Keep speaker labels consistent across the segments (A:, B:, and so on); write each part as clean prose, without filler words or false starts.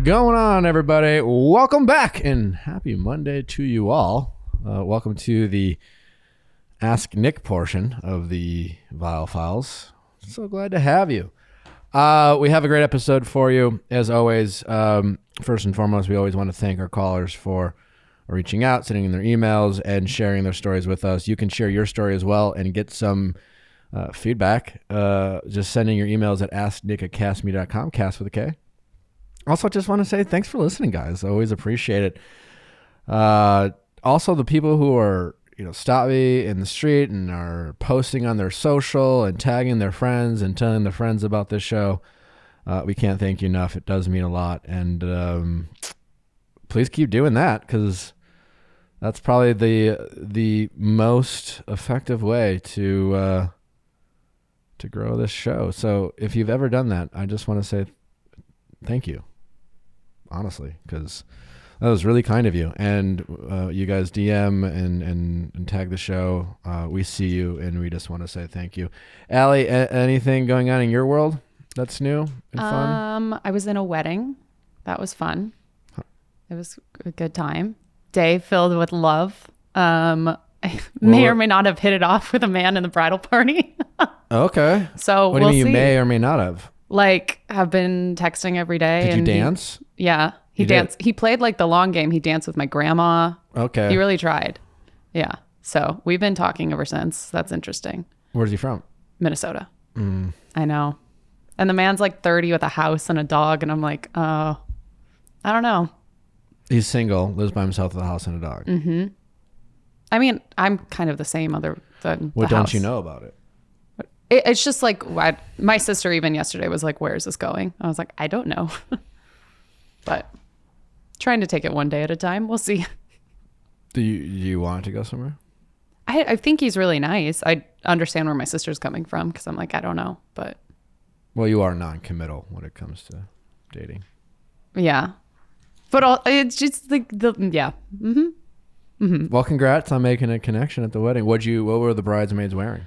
A: going on, everybody? Welcome back and happy Monday to you all. Welcome to the Ask Nick portion of the Viall Files. So glad to have you. We have a great episode for you. As always, first and foremost, we always want to thank our callers for reaching out, sending in their emails, and sharing their stories with us. You can share your story as well and get some feedback. Just sending your emails at asknick@castme.com, cast with a K. Also, just want to say thanks for listening, guys. I always appreciate it. Also, the people who are, stop me in the street and are posting on their social and tagging their friends and telling their friends about this show. We can't thank you enough. It does mean a lot. And please keep doing that, because that's probably the most effective way to grow this show. So if you've ever done that, I just want to say thank you. Honestly, because that was really kind of you. And you guys DM and tag the show. We see you, and we just want to say thank you. Allie, anything going on in your world that's new and fun?
B: I was in a wedding. That was fun. It was a good time. Day filled with love. I may or may not have hit it off with a man in the bridal party.
A: Okay.
B: So
A: what do you mean you may or may not have?
B: Like, have been texting every day.
A: Did you dance?
B: Yeah. He danced. He played like the long game. He danced with my grandma.
A: Okay.
B: He really tried. Yeah. So we've been talking ever since. That's interesting.
A: Where's he from?
B: Minnesota. I know. And the man's like 30 with a house and a dog. And I'm like, I don't know.
A: He's single, lives by himself with a house and a dog.
B: Mm-hmm. I mean, I'm kind of the same other than
A: what
B: the
A: don't
B: house.
A: you know about it?
B: It's just like, my sister even yesterday was like, where is this going? I was like, I don't know. But trying to take it one day at a time. We'll see.
A: Do you want to go somewhere?
B: I think he's really nice. I understand where my sister's coming from, because I'm like, I don't know. But
A: well, you are non-committal when it comes to dating.
B: Yeah. But it's just like yeah. Mm-hmm. Mm-hmm.
A: Well, congrats on making a connection at the wedding. What were the bridesmaids wearing?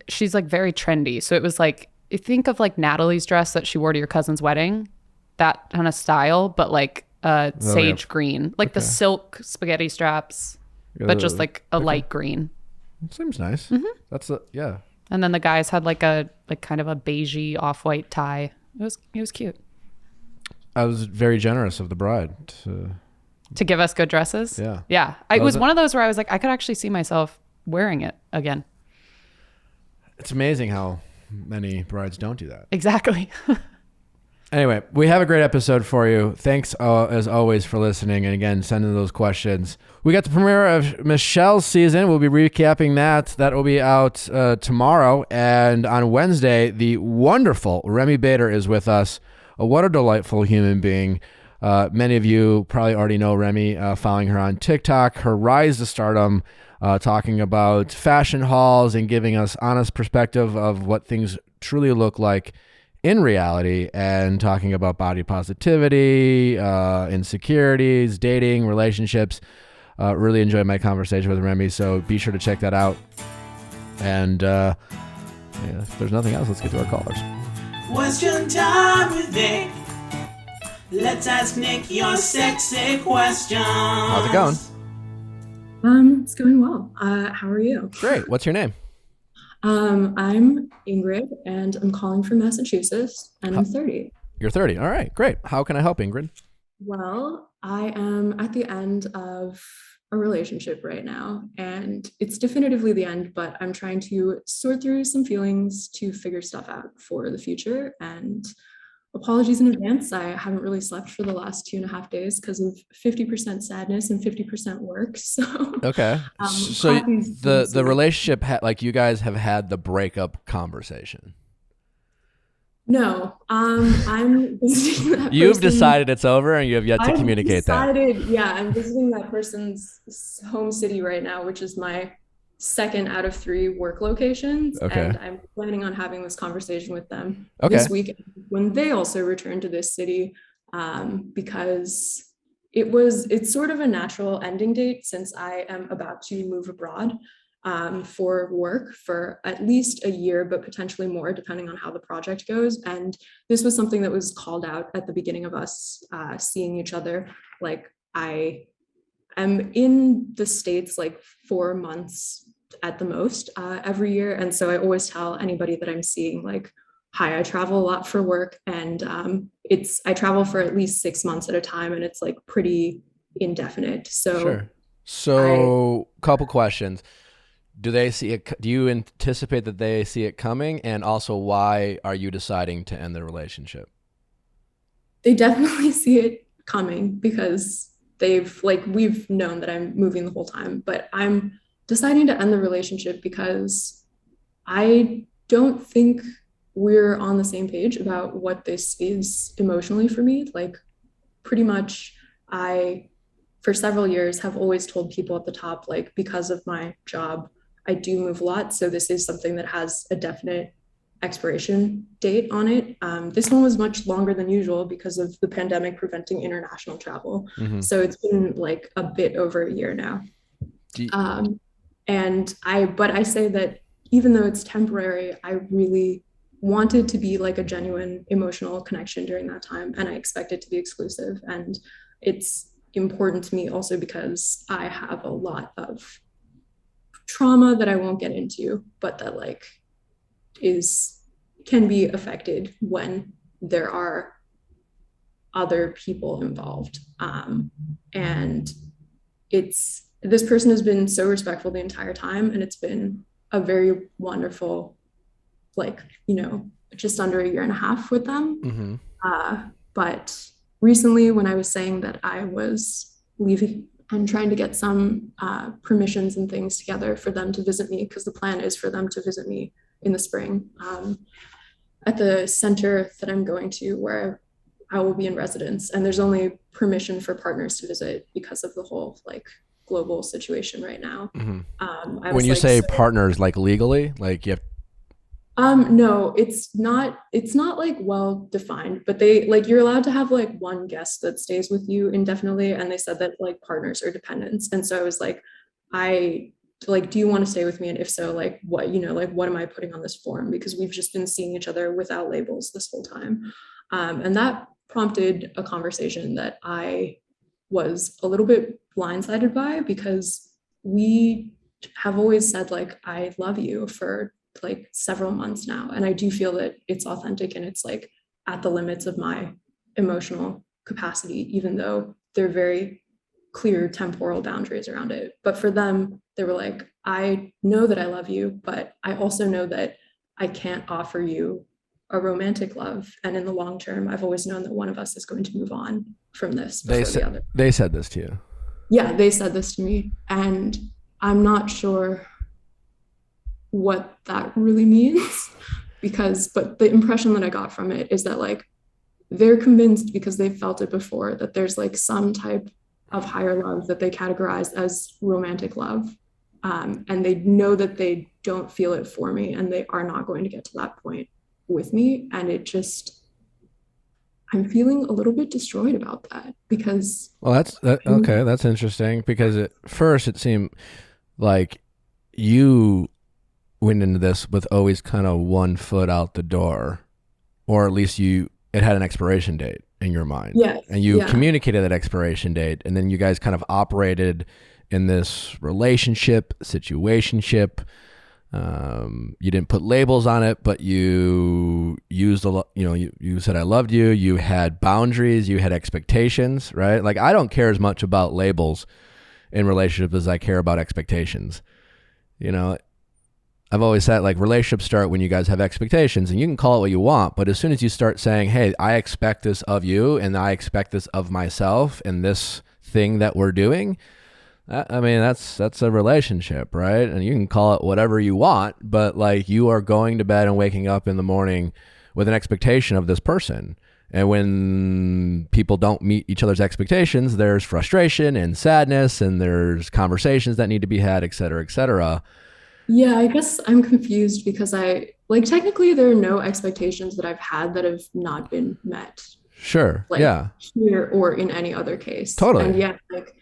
B: She's like very trendy. So it was like, you think of like Natalie's dress that she wore to your cousin's wedding, that kind of style, but like sage green, like the silk spaghetti straps, but just like a light green.
A: Seems nice.
B: Mm-hmm.
A: That's yeah.
B: And then the guys had like kind of a beigey off-white tie. It was cute.
A: I was very generous of the bride
B: to give us good dresses.
A: Yeah.
B: Yeah. It was one of those where I was like, I could actually see myself wearing it again.
A: It's amazing how many brides don't do that.
B: Exactly.
A: Anyway, we have a great episode for you. Thanks, as always, for listening. And again, sending those questions. We got the premiere of Michelle's season. We'll be recapping that. That will be out tomorrow. And on Wednesday, the wonderful Remy Bader is with us. What a delightful human being. Many of you probably already know Remy, following her on TikTok, her rise to stardom, talking about fashion hauls and giving us honest perspective of what things truly look like in reality, and talking about body positivity, insecurities, dating, relationships. Really enjoyed my conversation with Remy, so be sure to check that out. And if there's nothing else, let's get to our callers.
C: Question time with Nick. Let's ask Nick your sexy questions.
A: How's it going?
D: It's going well. How are you?
A: Great. What's your name?
D: I'm Ingrid, and I'm calling from Massachusetts, and I'm 30.
A: You're 30. All right, great. How can I help, Ingrid?
D: Well, I am at the end of a relationship right now, and it's definitively the end, but I'm trying to sort through some feelings to figure stuff out for the future. And apologies in advance. I haven't really slept for the last 2.5 days because of 50% sadness and 50% work. So
A: okay. So the relationship like you guys have had the breakup conversation.
D: No, I'm visiting that
A: You've
D: person.
A: Decided it's over, and you have yet to communicate that.
D: Yeah, I'm visiting that person's home city right now, which is my second out of 3 work locations.
A: Okay.
D: And I'm planning on having this conversation with them this week when they also return to this city, because it's sort of a natural ending date since I am about to move abroad. for work for at least a year, but potentially more, depending on how the project goes. And this was something that was called out at the beginning of us seeing each other. Like, I am in the States like 4 months at the most every year. And so I always tell anybody that I'm seeing, like, hi, I travel a lot for work, and I travel for at least 6 months at a time, and it's like pretty indefinite. So
A: Sure. So, couple questions. Do they see it? Do you anticipate that they see it coming? And also, why are you deciding to end the relationship?
D: they definitely see it coming because we've known that I'm moving the whole time, but I'm deciding to end the relationship because I don't think we're on the same page about what this is emotionally for me. Like, pretty much, for several years, have always told people at the top, like, because of my job, I do move a lot. So this is something that has a definite expiration date on it. This one was much longer than usual because of the pandemic preventing international travel.
A: Mm-hmm.
D: So it's been like a bit over a year now. But I say that even though it's temporary, I really wanted to be like a genuine emotional connection during that time. And I expect it to be exclusive. And it's important to me also because I have a lot of trauma that I won't get into, but that like can be affected when there are other people involved. And this person has been so respectful the entire time, and it's been a very wonderful, like, just under a year and a half with them.
A: Mm-hmm.
D: But recently, when I was saying that I was leaving and trying to get some permissions and things together for them to visit me, because the plan is for them to visit me in the spring at the center that I'm going to, where I will be in residence. And there's only permission for partners to visit because of the whole like global situation right now.
A: Mm-hmm. When you say partners, like legally, like you have.
D: No, it's not like well defined, but you're allowed to have like one guest that stays with you indefinitely. And they said that like partners are dependents. And so I was like, do you want to stay with me? And if so, like what am I putting on this form? Because we've just been seeing each other without labels this whole time. And that prompted a conversation that I was a little bit blindsided by, because we have always said like, I love you for like several months now. And I do feel that it's authentic and it's like at the limits of my emotional capacity, even though they're very clear temporal boundaries around it. But for them, they were like, I know that I love you, but I also know that I can't offer you a romantic love. And in the long term, I've always known that one of us is going to move on from this before the other.
A: They said this to you?
D: Yeah, they said this to me. And I'm not sure what that really means but the impression that I got from it is that like they're convinced, because they've felt it before, that there's like some type of higher love that they categorize as romantic love. And they know that they don't feel it for me, and they are not going to get to that point with me. And I'm feeling a little bit destroyed about that, because
A: okay, that's interesting, because at first it seemed like you went into this with always kind of 1 foot out the door, or at least it had an expiration date in your mind.
D: Yes.
A: And you communicated that expiration date, and then you guys kind of operated in this situationship. You didn't put labels on it, but you used you said I loved you. You had boundaries, you had expectations, right? Like, I don't care as much about labels in relationships as I care about expectations. I've always said, like, relationships start when you guys have expectations, and you can call it what you want, but as soon as you start saying, hey, I expect this of you, and I expect this of myself, and this thing that we're doing, that's a relationship, right? And you can call it whatever you want, but like, you are going to bed and waking up in the morning with an expectation of this person. And when people don't meet each other's expectations, there's frustration and sadness, and there's conversations that need to be had, et cetera, et cetera.
D: Yeah, I guess I'm confused because technically there are no expectations that I've had that have not been met.
A: Sure.
D: Like,
A: yeah.
D: Here or in any other case.
A: Totally.
D: And yet, like,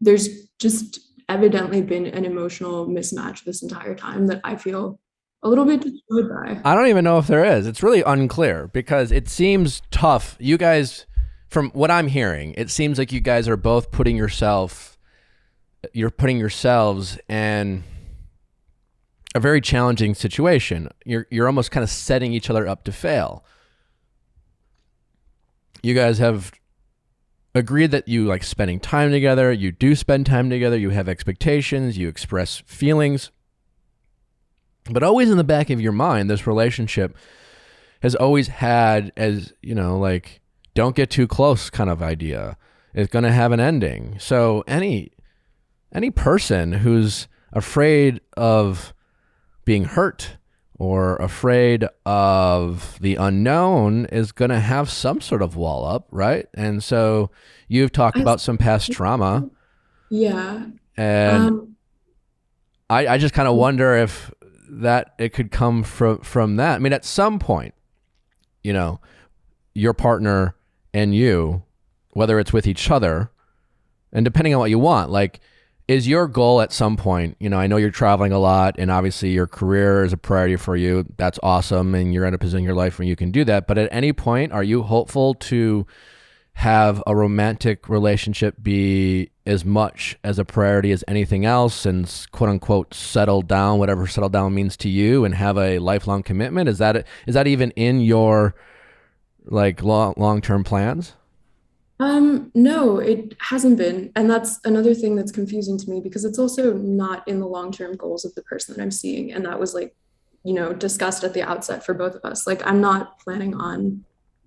D: there's just evidently been an emotional mismatch this entire time that I feel a little bit destroyed by.
A: I don't even know if there is. It's really unclear because it seems tough. You guys, from what I'm hearing, it seems like you guys are both putting yourselves in a very challenging situation. You're almost kind of setting each other up to fail. You guys have agreed that you like spending time together. You do spend time together. You have expectations. You express feelings. But always in the back of your mind, this relationship has always had, as you know, like, don't get too close kind of idea. It's going to have an ending. So any person who's afraid of being hurt or afraid of the unknown is going to have some sort of wall up, right? And so you've talked about some past trauma.
D: Yeah.
A: And I just kind of wonder if that it could come from that. I mean, at some point, you know, your partner and you, whether it's with each other, and depending on what you want, like, is your goal at some point, you know, I know you're traveling a lot and obviously your career is a priority for you. That's awesome. And you're in a position in your life where you can do that. But at any point, are you hopeful to have a romantic relationship be as much as a priority as anything else and quote unquote settle down, whatever settle down means to you, and have a lifelong commitment? Is that even in your like long-term plans?
D: No, it hasn't been. And that's another thing that's confusing to me because it's also not in the long-term goals of the person that I'm seeing. And that was like, you know, discussed at the outset for both of us. Like, I'm not planning on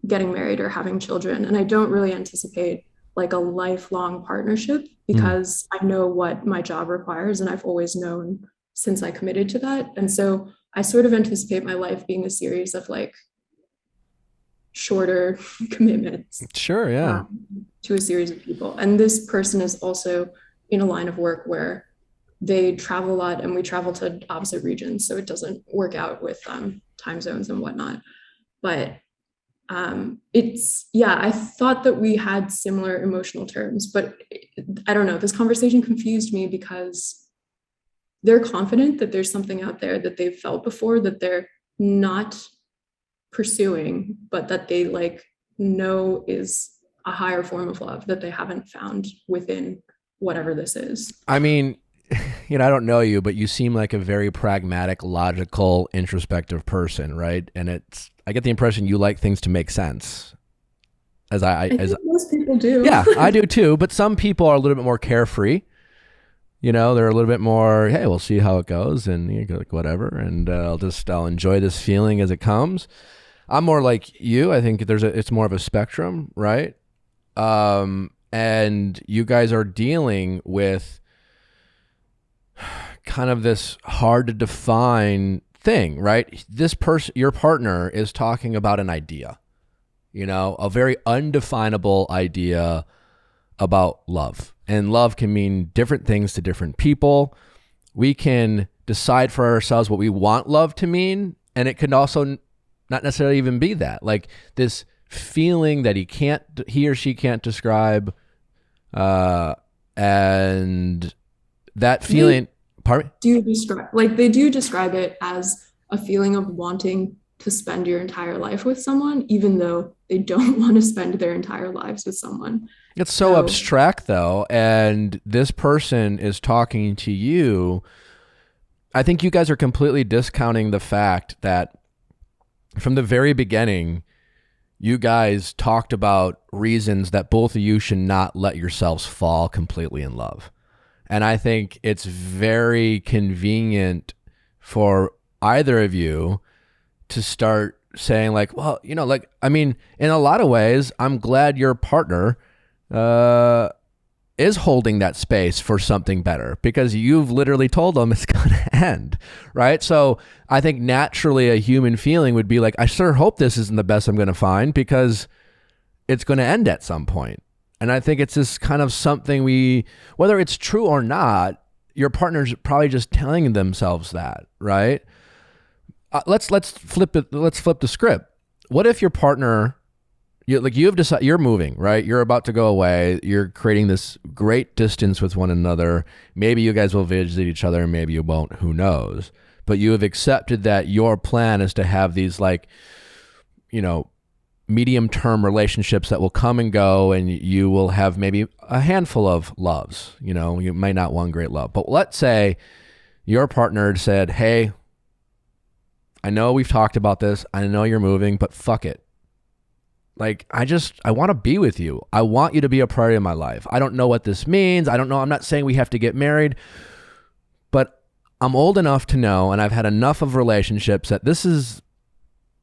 D: getting married or having children. And I don't really anticipate like a lifelong partnership because I know what my job requires. And I've always known since I committed to that. And so I sort of anticipate my life being a series of like shorter commitments.
A: Sure, yeah.
D: To a series of people. And this person is also in a line of work where they travel a lot and we travel to opposite regions. So it doesn't work out with time zones and whatnot. But I thought that we had similar emotional terms, but I don't know. This conversation confused me because they're confident that there's something out there that they've felt before that they're not pursuing, but that they like know is a higher form of love that they haven't found within whatever this is.
A: I mean, you know, I don't know you, but you seem like a very pragmatic, logical, introspective person, right? And I get the impression you like things to make sense. I think
D: most people do.
A: Yeah, I do too. But some people are a little bit more carefree. You know, they're a little bit more, hey, we'll see how it goes, and you go like whatever, and I'll enjoy this feeling as it comes. I'm more like you. I think it's more of a spectrum, right? And you guys are dealing with kind of this hard to define thing, right? Your partner is talking about an idea, you know, a very undefinable idea about love. And love can mean different things to different people. We can decide for ourselves what we want love to mean, and it can also not necessarily even be that. Like this feeling that he or she can't describe, and that feeling.
D: They do describe it as a feeling of wanting to spend your entire life with someone, even though they don't want to spend their entire lives with someone.
A: It's so abstract though, and this person is talking to you. I think you guys are completely discounting the fact that from the very beginning, you guys talked about reasons that both of you should not let yourselves fall completely in love. And I think it's very convenient for either of you to start saying like, well, you know, like, I mean, in a lot of ways, I'm glad your partner is holding that space for something better because you've literally told them it's going to end, right? So I think naturally a human feeling would be like, I sure hope this isn't the best I'm going to find because it's going to end at some point. And I think it's this kind of something whether it's true or not, your partner's probably just telling themselves that, right? Let's flip it. Let's flip the script. What if your partner you've decided you're moving, right? You're about to go away. You're creating this great distance with one another. Maybe you guys will visit each other, maybe you won't. Who knows? But you have accepted that your plan is to have these like, medium-term relationships that will come and go, and you will have maybe a handful of loves. You might not one great love, but let's say your partner said, "Hey, I know we've talked about this. I know you're moving, but fuck it. Like, I want to be with you. I want you to be a priority in my life. I don't know what this means. I don't know. I'm not saying we have to get married, but I'm old enough to know, and I've had enough of relationships that this is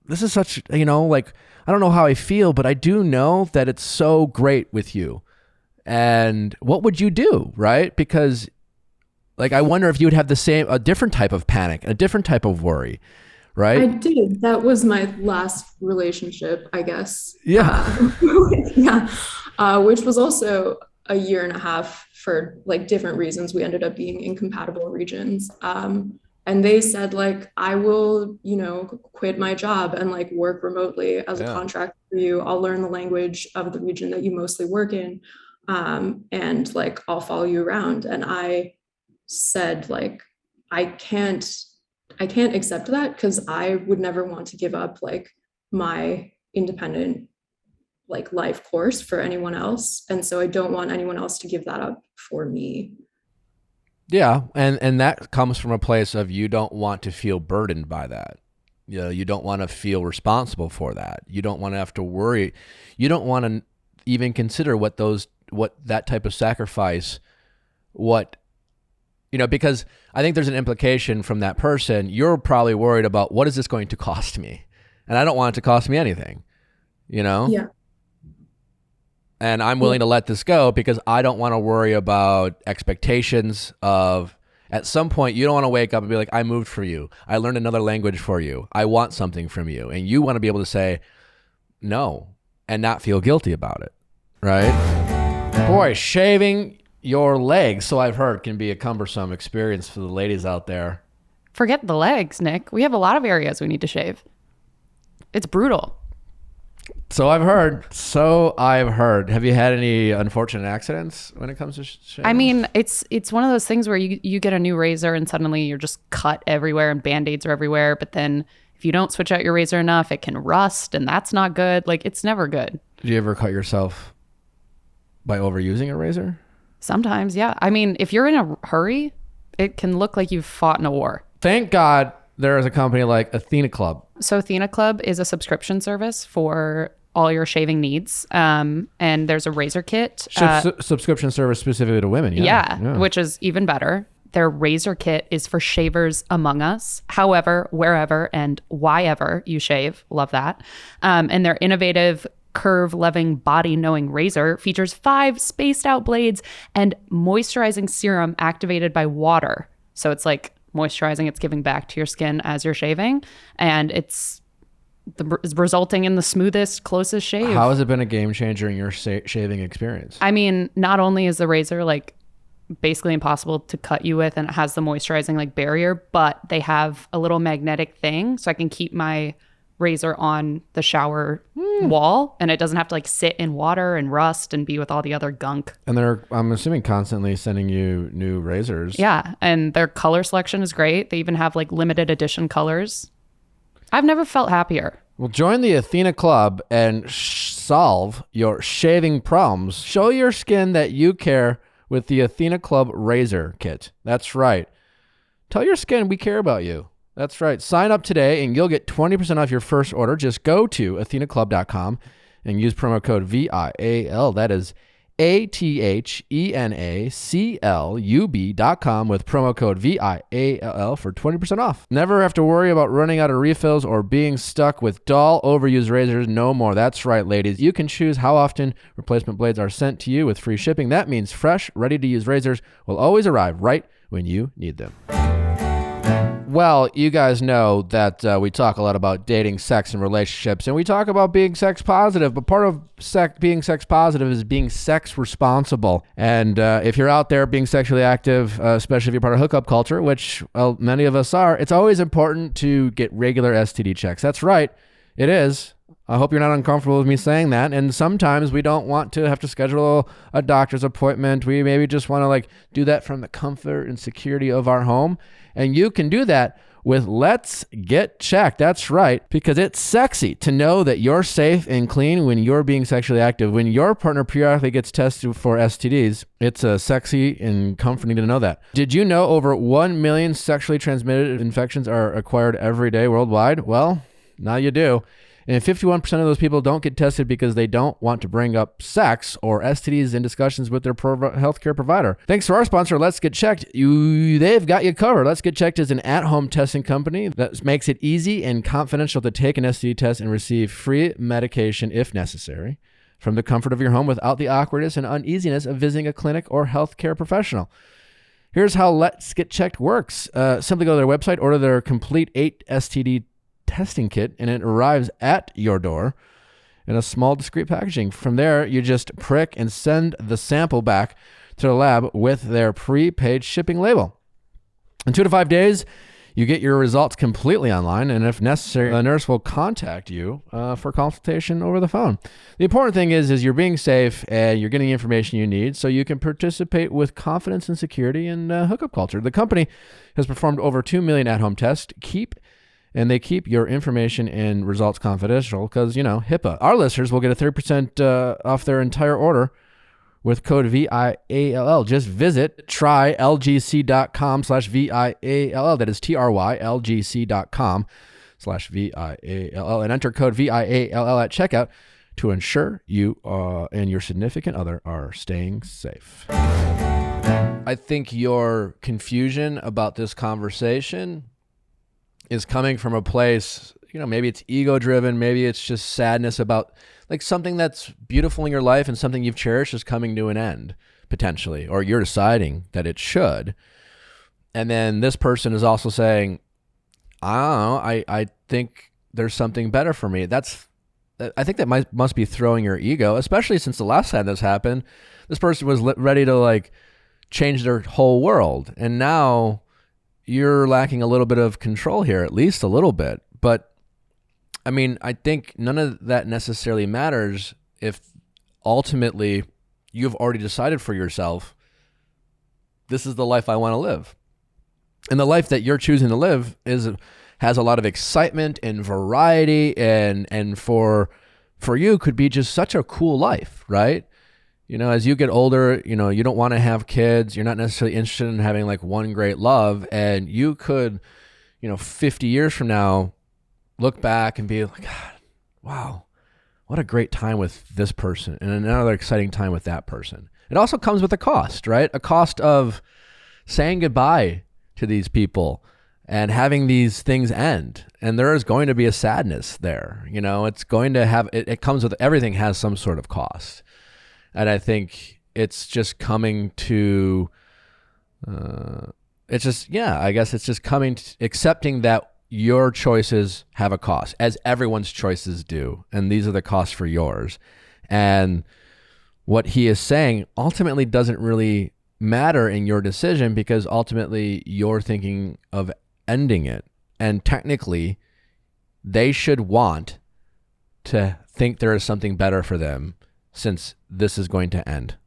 A: such, like, I don't know how I feel, but I do know that it's so great with you. And what would you do, right? Because, like, I wonder if you would have a different type of panic, a different type of worry, right?
D: I did. That was my last relationship, I guess.
A: Yeah.
D: Which was also a year and a half for like different reasons. We ended up being incompatible regions. And they said, like, I will, quit my job and like work remotely as a contractor for you. I'll learn the language of the region that you mostly work in. And like, I'll follow you around. And I said, like, I can't accept that, because I would never want to give up like my independent like life course for anyone else. And so I don't want anyone else to give that up for me.
A: Yeah, and that comes from a place of you don't want to feel burdened by that. You don't want to feel responsible for that. You don't want to have to worry. You don't want to even consider what that type of sacrifice, because I think there's an implication from that person. You're probably worried about, what is this going to cost me? And I don't want it to cost me anything,
D: Yeah.
A: And I'm willing to let this go because I don't want to worry about expectations of, at some point, you don't want to wake up and be like, I moved for you. I learned another language for you. I want something from you. And you want to be able to say no and not feel guilty about it, right? Boy, shaving your legs, so I've heard, can be a cumbersome experience for the ladies out there.
B: Forget the legs, Nick. We have a lot of areas we need to shave. It's brutal.
A: So I've heard. Have you had any unfortunate accidents when it comes to shaving?
B: I mean, it's one of those things where you get a new razor and suddenly you're just cut everywhere and Band-Aids are everywhere. But then if you don't switch out your razor enough, it can rust, and that's not good. Like, it's never good.
A: Did you ever cut yourself by overusing a razor?
B: Sometimes, yeah. I mean, if you're in a hurry, it can look like you've fought in a war.
A: Thank God there is a company like Athena Club.
B: So Athena Club is a subscription service for all your shaving needs. And there's a razor kit.
A: Subscription service specifically to women.
B: Yeah, which is even better. Their razor kit is for shavers among us, however, wherever, and whyever you shave. Love that. And their innovative curve-loving, body-knowing razor features 5 spaced-out blades and moisturizing serum activated by water. So it's like moisturizing, it's giving back to your skin as you're shaving, and it's resulting in the smoothest, closest shave.
A: How has it been a game changer in your shaving experience?
B: I mean, not only is the razor like basically impossible to cut you with, and it has the moisturizing like barrier, but they have a little magnetic thing so I can keep my razor on the shower wall, and it doesn't have to like sit in water and rust and be with all the other gunk.
A: And they're, I'm assuming, constantly sending you new razors.
B: Yeah, and their color selection is great. They even have like limited edition colors. I've never felt happier.
A: Well, join the Athena Club and solve your shaving problems. Show your skin that you care with the Athena Club razor kit. That's right. Tell your skin we care about you. That's right. Sign up today and you'll get 20% off your first order. Just go to athenaclub.com and use promo code VIAL. That is ATHENACLUB.com with promo code VIALL for 20% off. Never have to worry about running out of refills or being stuck with dull, overused razors no more. That's right, ladies. You can choose how often replacement blades are sent to you with free shipping. That means fresh, ready-to-use razors will always arrive right when you need them. Well, you guys know that we talk a lot about dating, sex, and relationships, and we talk about being sex positive, but part of being sex positive is being sex responsible. And if you're out there being sexually active, especially if you're part of hookup culture, which many of us are, it's always important to get regular STD checks. That's right. It is. I hope you're not uncomfortable with me saying that. And sometimes we don't want to have to schedule a doctor's appointment. We maybe just want to like do that from the comfort and security of our home. And you can do that with Let's Get Checked. That's right, because it's sexy to know that you're safe and clean when you're being sexually active. When your partner periodically gets tested for STDs, it's sexy and comforting to know that. Did you know over 1 million sexually transmitted infections are acquired every day worldwide? Well, now you do. And 51% of those people don't get tested because they don't want to bring up sex or STDs in discussions with their healthcare provider. Thanks to our sponsor, Let's Get Checked. They've got you covered. Let's Get Checked is an at-home testing company that makes it easy and confidential to take an STD test and receive free medication if necessary from the comfort of your home without the awkwardness and uneasiness of visiting a clinic or healthcare professional. Here's how Let's Get Checked works. Simply go to their website, order their complete 8 STD testing kit, and it arrives at your door in a small discreet packaging. From there, you just prick and send the sample back to the lab with their prepaid shipping label. In 2 to 5 days, you get your results completely online, and if necessary, a nurse will contact you for consultation over the phone. The important thing is you're being safe and you're getting the information you need so you can participate with confidence and security in hookup culture. The company has performed over 2 million at-home tests. They keep your information and results confidential because, HIPAA. Our listeners will get a 30% off their entire order with code VIALL. Just visit trylgc.com/VIALL. That is trylgc.com/VIALL and enter code VIALL at checkout to ensure you and your significant other are staying safe. I think your confusion about this conversation is coming from a place, maybe it's ego driven, maybe it's just sadness about like something that's beautiful in your life and something you've cherished is coming to an end potentially, or you're deciding that it should. And then this person is also saying, I don't know, I think there's something better for me. I think that must be throwing your ego, especially since the last time this happened, this person was ready to like change their whole world. And now you're lacking a little bit of control here, at least a little bit. But I mean, I think none of that necessarily matters if ultimately you've already decided for yourself, this is the life I want to live. And the life that you're choosing to live has a lot of excitement and variety and for you could be just such a cool life, right? As you get older, you don't want to have kids. You're not necessarily interested in having like one great love. And you could, 50 years from now, look back and be like, God, wow, what a great time with this person and another exciting time with that person. It also comes with a cost, right? A cost of saying goodbye to these people and having these things end. And there is going to be a sadness there. It's going to have, it comes with, everything has some sort of cost. And I think it's just coming to, accepting that your choices have a cost, as everyone's choices do. And these are the costs for yours. And what he is saying ultimately doesn't really matter in your decision because ultimately you're thinking of ending it. And technically, they should want to think there is something better for them since this is going to end,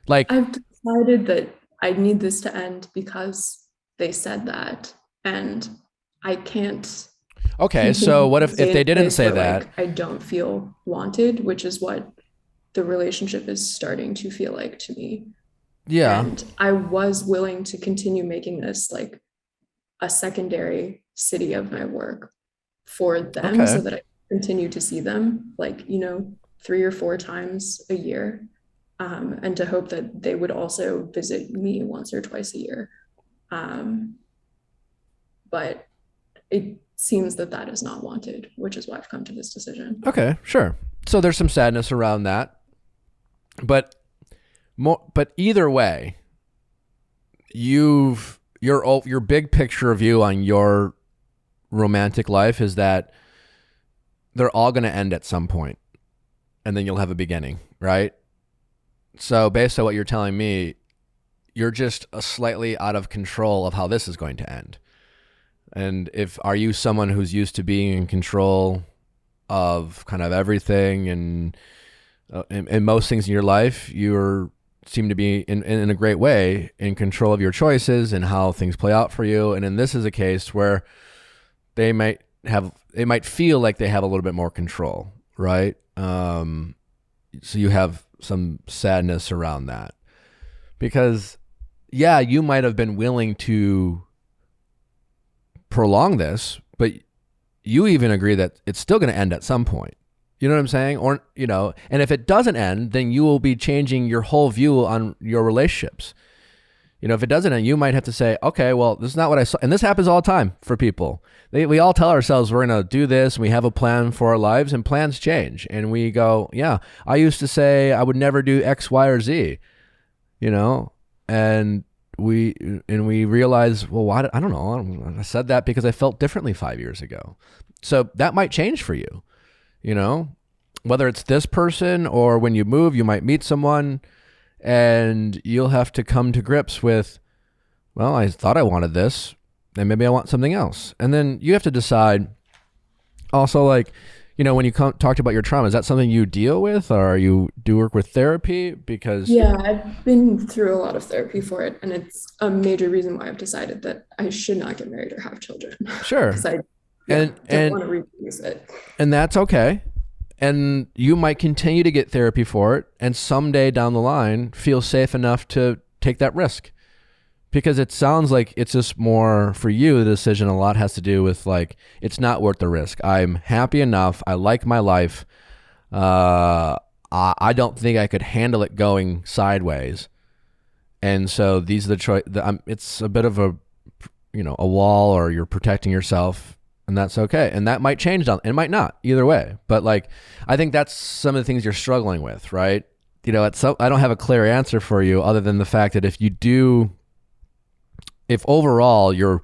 A: like
D: I've decided that I need this to end because they said that, and I can't.
A: Okay, so what if they didn't say that?
D: Like, I don't feel wanted, which is what the relationship is starting to feel like to me.
A: Yeah.
D: And I was willing to continue making this like a secondary city of my work for them so that I continue to see them like, 3 or 4 times a year. And to hope that they would also visit me once or twice a year. But it seems that is not wanted, which is why I've come to this decision.
A: Okay, sure. So there's some sadness around that. But either way, your big picture view on your romantic life is that they're all going to end at some point, and then you'll have a beginning, right? So based on what you're telling me, you're just slightly out of control of how this is going to end. And are you someone who's used to being in control of kind of everything, and in most things in your life, seem to be in a great way in control of your choices and how things play out for you. And then this is a case where they might feel like they have a little bit more control, right? So you have some sadness around that, because yeah, you might have been willing to prolong this, but you even agree that it's still going to end at some point. You know what I'm saying? Or, and if it doesn't end, then you will be changing your whole view on your relationships. If it doesn't end, you might have to say, okay, well, this is not what I saw. And this happens all the time for people. We all tell ourselves we're going to do this, and we have a plan for our lives, and plans change. And we go, yeah, I used to say I would never do X, Y, or Z, and we realize, well, why? I don't know. I said that because I felt differently 5 years ago. So that might change for you. Whether it's this person or when you move, you might meet someone and you'll have to come to grips with, well, I thought I wanted this and maybe I want something else. And then you have to decide also, like, when you talked about your trauma, is that something you deal with, or you do work with therapy? Because
D: yeah, I've been through a lot of therapy for it. And it's a major reason why I've decided that I should not get married or have children.
A: Sure.
D: Because I
A: don't
D: want to reproduce it.
A: And that's okay. And you might continue to get therapy for it, and someday down the line feel safe enough to take that risk. Because it sounds like it's just more for you, the decision a lot has to do with, like, it's not worth the risk. I'm happy enough. I like my life. I don't think I could handle it going sideways. And so these are the choice. It's a bit of a wall, or you're protecting yourself. And that's okay. And that might change down, it might not, either way. But, like, I think that's some of the things you're struggling with, right? I don't have a clear answer for you other than the fact that if overall your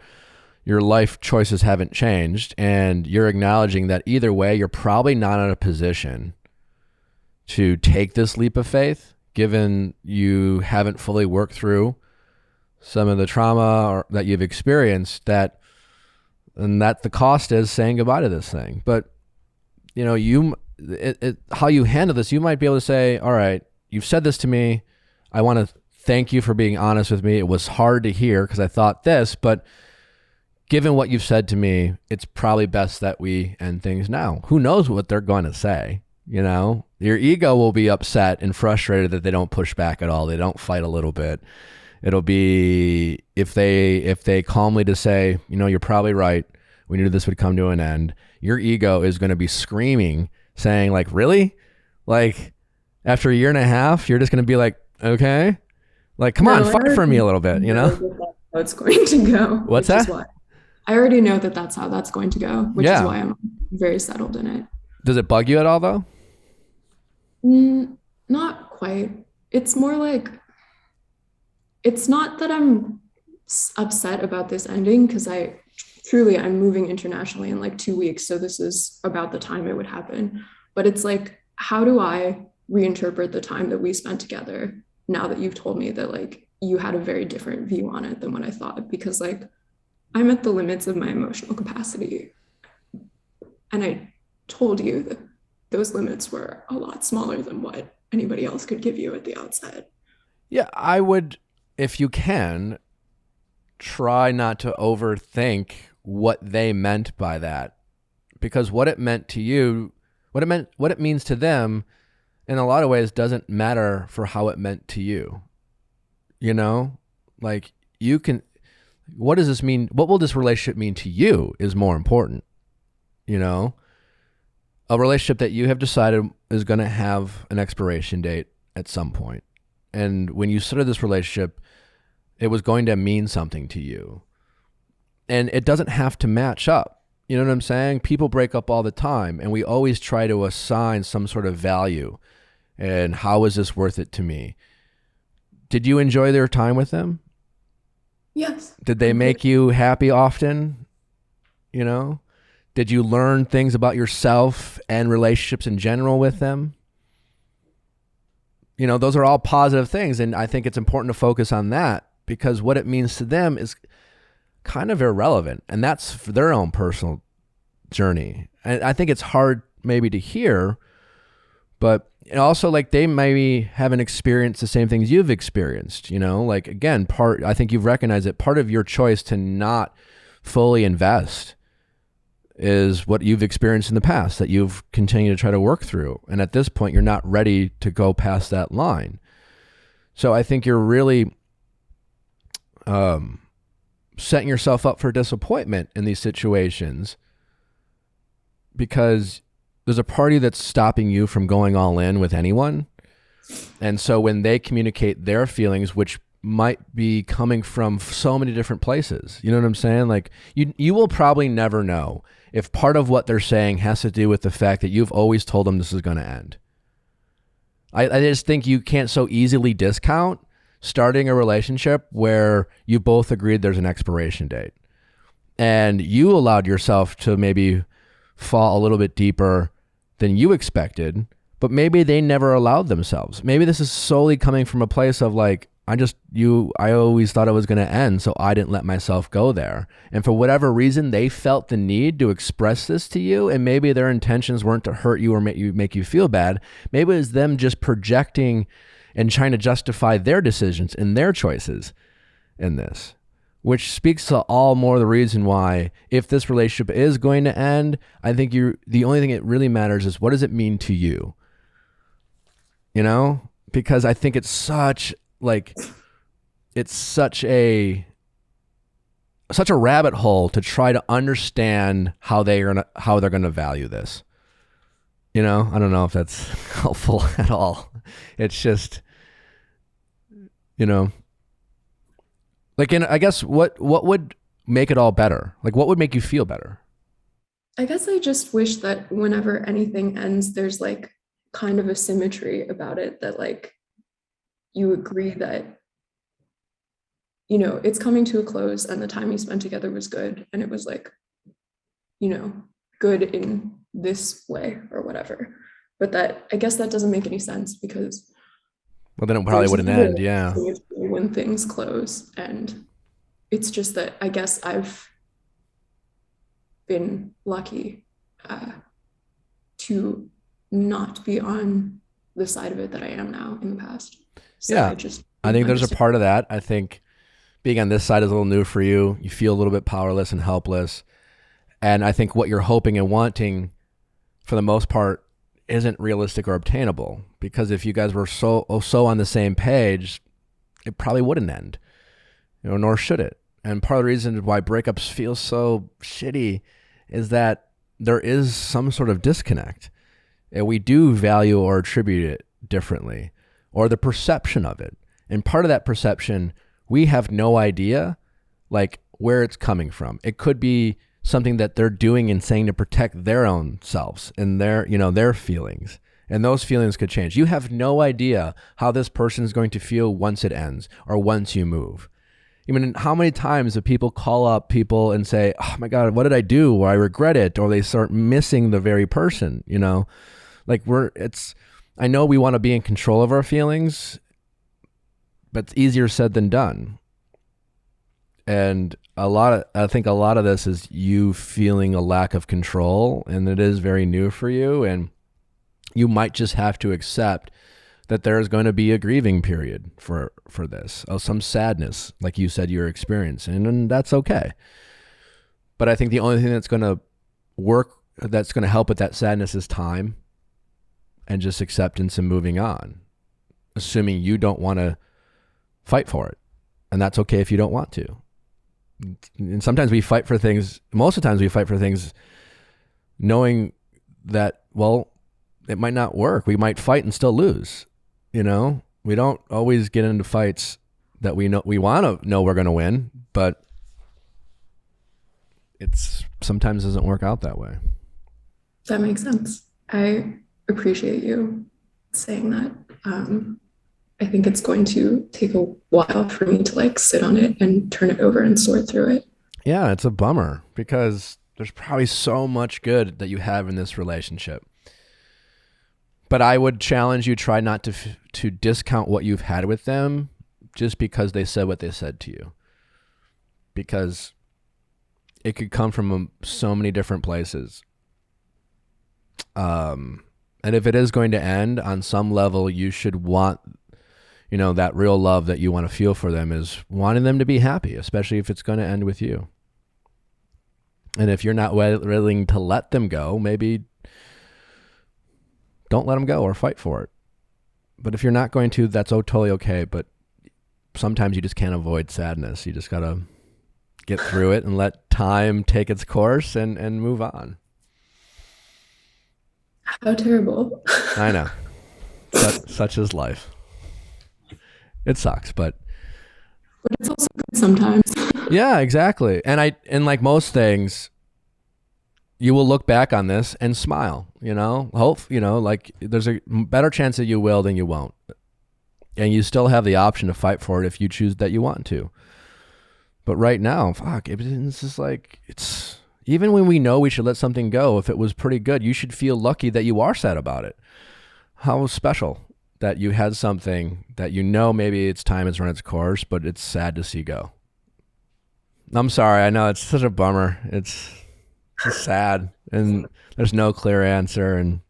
A: life choices haven't changed, and you're acknowledging that either way, you're probably not in a position to take this leap of faith, given you haven't fully worked through some of the trauma that you've experienced, and that the cost is saying goodbye to this thing. But, how you handle this, you might be able to say, all right, you've said this to me. I want to thank you for being honest with me. It was hard to hear because I thought this, but given what you've said to me, it's probably best that we end things now. Who knows what they're going to say? Your ego will be upset and frustrated that they don't push back at all. They don't fight a little bit. It'll be, if they calmly just say, you're probably right, we knew this would come to an end, your ego is going to be screaming, saying, like, really? Like, after a year and a half, you're just going to be like, okay, like, come on, fight for me a little bit,
D: That's how it's going to go.
A: What's that?
D: I already know that that's how that's going to go, which is why I'm very settled in it.
A: Does it bug you at all, though?
D: Not quite. It's more like, it's not that I'm upset about this ending, because I'm moving internationally in like 2 weeks. So this is about the time it would happen. But it's like, how do I reinterpret the time that we spent together now that you've told me that, like, you had a very different view on it than what I thought? Because, like, I'm at the limits of my emotional capacity. And I told you that those limits were a lot smaller than what anybody else could give you at the outset.
A: Yeah, I would, if you can, try not to overthink what they meant by that, because what it meant to you, what it means to them, in a lot of ways doesn't matter for how it meant to you. Like, you can, what does this mean? What will this relationship mean to you is more important. A relationship that you have decided is going to have an expiration date at some point. And when you started this relationship, it was going to mean something to you. And it doesn't have to match up. You know what I'm saying? People break up all the time, and we always try to assign some sort of value. And how is this worth it to me? Did you enjoy their time with them?
D: Yes.
A: Did they make you happy often? Did you learn things about yourself and relationships in general with them? Those are all positive things. And I think it's important to focus on that, because what it means to them is kind of irrelevant. And that's for their own personal journey. And I think it's hard maybe to hear, but also like they maybe haven't experienced the same things you've experienced, you know, like again, I think you've recognized that part of your choice to not fully invest is what you've experienced in the past that you've continued to try to work through. And at this point, you're not ready to go past that line. So I think you're really setting yourself up for disappointment in these situations because there's a party that's stopping you from going all in with anyone. And so when they communicate their feelings, which might be coming from so many different places, you know what I'm saying? Like you will probably never know if part of what they're saying has to do with the fact that you've always told them this is going to end. I just think you can't so easily discount starting a relationship where you both agreed there's an expiration date and you allowed yourself to maybe fall a little bit deeper than you expected, but maybe they never allowed themselves. Maybe this is solely coming from a place of like, I always thought it was going to end, so I didn't let myself go there. And for whatever reason, they felt the need to express this to you, and maybe their intentions weren't to hurt you or make you feel bad. Maybe it was them just projecting and trying to justify their decisions and their choices in this, which speaks to all more the reason why if this relationship is going to end, I think the only thing that really matters is what does it mean to you? You know, because I think it's such a rabbit hole to try to understand how they're gonna value this. You know, I don't know if that's helpful at all. It's just, you know, like, I guess what would make it all better? Like, what would make you feel better?
D: I guess I just wish that whenever anything ends, there's like kind of a symmetry about it, that like you agree that, you know, it's coming to a close and the time you spent together was good. And it was like, you know, good in this way or whatever. But that, I guess that doesn't make any sense because.
A: Well, then it probably wouldn't end. Yeah.
D: When things close. And it's just that I guess I've been lucky to not be on the side of it that I am now in the past. So
A: yeah, I think there's a part of that. I think being on this side is a little new for you. You feel a little bit powerless and helpless. And I think what you're hoping and wanting for the most part isn't realistic or obtainable, because if you guys were so on the same page, it probably wouldn't end, you know, nor should it. And part of the reason why breakups feel so shitty is that there is some sort of disconnect, and we do value or attribute it differently, or the perception of it. And part of that perception, we have no idea like where it's coming from. It could be something that they're doing and saying to protect their own selves and their feelings. And those feelings could change. You have no idea how this person is going to feel once it ends or once you move. I mean, how many times do people call up people and say, oh my God, what did I do? Or I regret it. Or they start missing the very person, you know, like I know we want to be in control of our feelings, but it's easier said than done. And I think a lot of this is you feeling a lack of control, and it is very new for you. And you might just have to accept that there's going to be a grieving period for this, some sadness, like you said you're experiencing, and that's okay. But I think the only thing that's going to work, that's going to help with that sadness is time and just acceptance and moving on, assuming you don't want to fight for it. And that's okay if you don't want to. And sometimes we fight for things, most of the times we fight for things knowing that, well, it might not work. We might fight and still lose. You know, we don't always get into fights that we want to know we're going to win, but it's sometimes doesn't work out that way.
D: That makes sense. I appreciate you saying that. I think it's going to take a while for me to like sit on it and turn it over and sort through it.
A: Yeah, it's a bummer because there's probably so much good that you have in this relationship. But I would challenge you, try not to discount what you've had with them just because they said what they said to you. Because it could come from so many different places. And if it is going to end on some level, you should want, that real love that you want to feel for them is wanting them to be happy, especially if it's going to end with you. And if you're not willing to let them go, maybe don't let them go or fight for it. But if you're not going to, that's totally okay. But sometimes you just can't avoid sadness. You just got to get through it and let time take its course and move on.
D: How terrible.
A: I know. Such is life. It sucks, but
D: it's also good sometimes.
A: Yeah, exactly. And like most things, you will look back on this and smile, hope, like there's a better chance that you will than you won't. And you still have the option to fight for it if you choose that you want to. But right now, it's just like, even when we know we should let something go, if it was pretty good, you should feel lucky that you are sad about it. How special that you had something that maybe its time has run its course, but it's sad to see go. I'm sorry. I know it's such a bummer. It's just sad, and there's no clear answer. And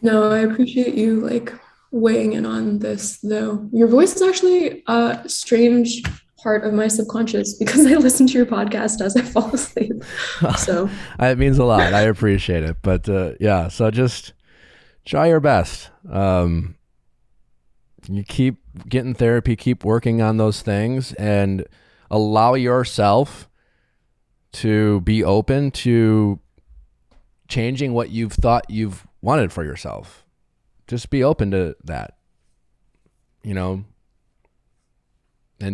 D: No, I appreciate you weighing in on this, though. Your voice is actually a strange part of my subconscious because I listen to your podcast as I fall asleep. So
A: it means a lot. I appreciate it. But yeah, so just try your best. You keep getting therapy, keep working on those things, and allow yourself to be open to changing what you've thought you've wanted for yourself. Just be open to that, and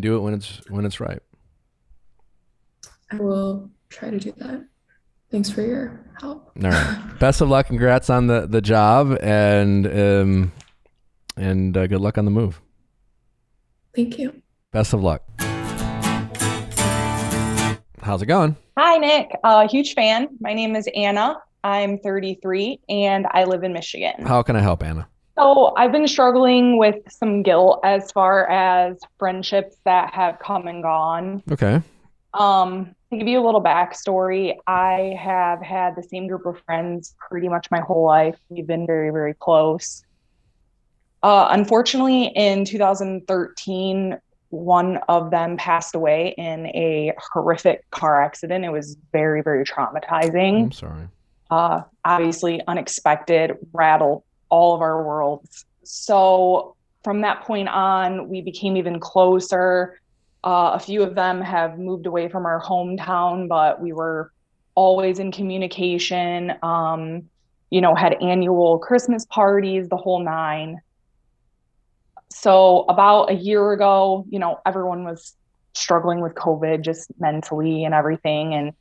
A: do it when it's right.
D: I will try to do that. Thanks for your help.
A: All right. Best of luck. Congrats on the job, and good luck on the move.
D: Thank you.
A: Best of luck. How's it going?
E: Hi, Nick. Huge fan. My name is Anna. I'm 33 and I live in Michigan.
A: How can I help, Anna?
E: So I've been struggling with some guilt as far as friendships that have come and gone.
A: Okay.
E: To give you a little backstory, I have had the same group of friends pretty much my whole life. We've been very, very close. Unfortunately, in 2013, one of them passed away in a horrific car accident. It was very, very traumatizing.
A: I'm sorry.
E: Obviously unexpected, rattled all of our worlds. So from that point on, we became even closer. A few of them have moved away from our hometown, but we were always in communication, had annual Christmas parties, the whole nine. So about a year ago, everyone was struggling with COVID just mentally and everything. And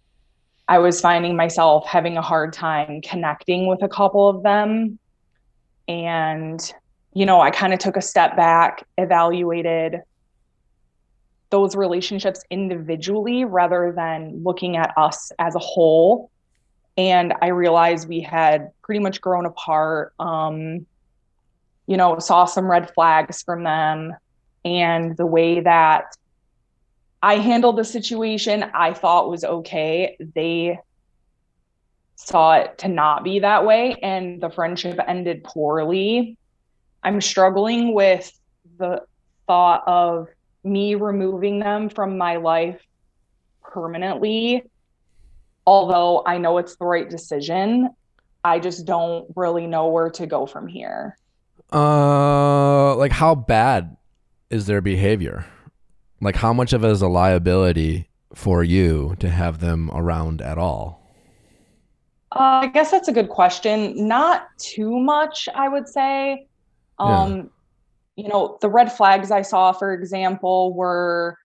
E: I was finding myself having a hard time connecting with a couple of them. And, I kind of took a step back, evaluated those relationships individually rather than looking at us as a whole. And I realized we had pretty much grown apart, saw some red flags from them, and the way that I handled the situation, I thought was okay. They saw it to not be that way, and the friendship ended poorly. I'm struggling with the thought of me removing them from my life permanently. Although I know it's the right decision, I just don't really know where to go from here.
A: How bad is their behavior? Like, how much of it is a liability for you to have them around at all?
E: I guess that's a good question. Not too much, I would say. The red flags I saw, for example, were,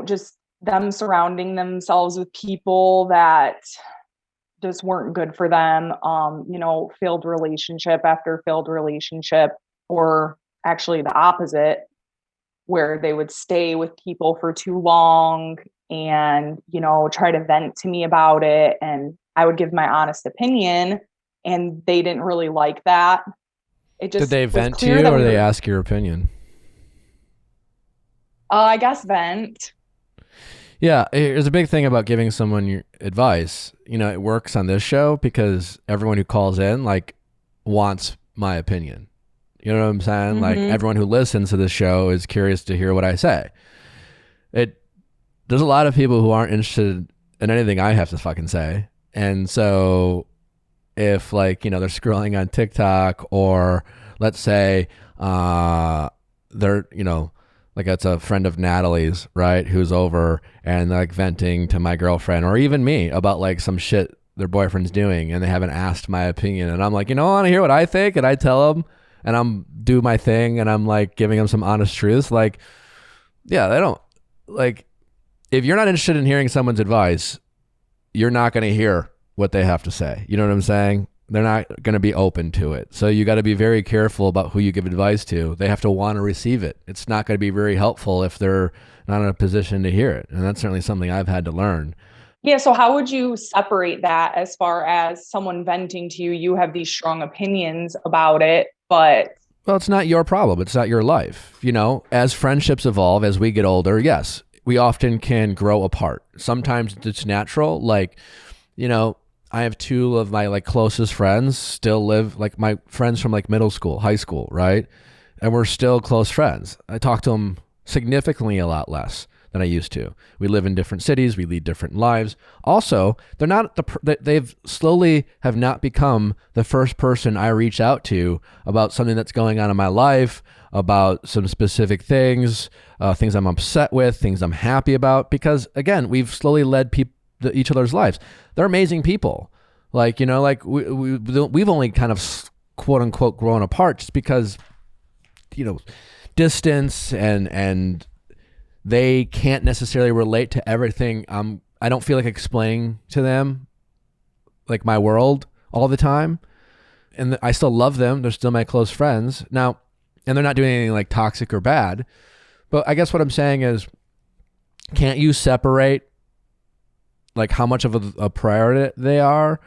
E: just them surrounding themselves with people that just weren't good for them. Failed relationship after failed relationship, or actually the opposite, where they would stay with people for too long and, try to vent to me about it. And I would give my honest opinion, and they didn't really like that. It just
A: did they vent to you, or they ask your opinion?
E: I guess vent.
A: Yeah, there's a big thing about giving someone your advice. You know, it works on this show because everyone who calls in like wants my opinion. You know what I'm saying? Like everyone who listens to this show is curious to hear what I say. There's a lot of people who aren't interested in anything I have to fucking say. And so if like, you know, they're scrolling on TikTok or let's say they're, you know, like it's a friend of Natalie's, right, who's over and like venting to my girlfriend or even me about like some shit their boyfriend's doing and they haven't asked my opinion. And I'm like, you know, I want to hear what I think. And I tell them and I'm do my thing and I'm like giving them some honest truths. Like, yeah, they don't like, if you're not interested in hearing someone's advice, you're not going to hear what they have to say. You know what I'm saying? They're not going to be open to it. So you got to be very careful about who you give advice to. They have to want to receive it. It's not going to be very helpful if they're not in a position to hear it. And that's certainly something I've had to learn.
E: Yeah. So how would you separate that as far as someone venting to you? You have these strong opinions about it, but...
A: Well, it's not your problem. It's not your life. You know, as friendships evolve, as we get older, yes, we often can grow apart. Sometimes it's natural. Like, you know, I have two of my like closest friends still live, like my friends from like middle school, high school, right? And we're still close friends. I talk to them significantly a lot less than I used to. We live in different cities. We lead different lives. Also, they're not they've slowly have not become the first person I reach out to about something that's going on in my life, about some specific things, things I'm upset with, things I'm happy about. Because again, we've slowly led each other's lives. They're amazing people. Like, you know, like we've only kind of quote unquote grown apart just because, you know, distance and they can't necessarily relate to everything. I don't feel like explaining to them like my world all the time. And I still love them. They're still my close friends now, and they're not doing anything like toxic or bad. But I guess what I'm saying is, can't you separate like how much of a priority they are?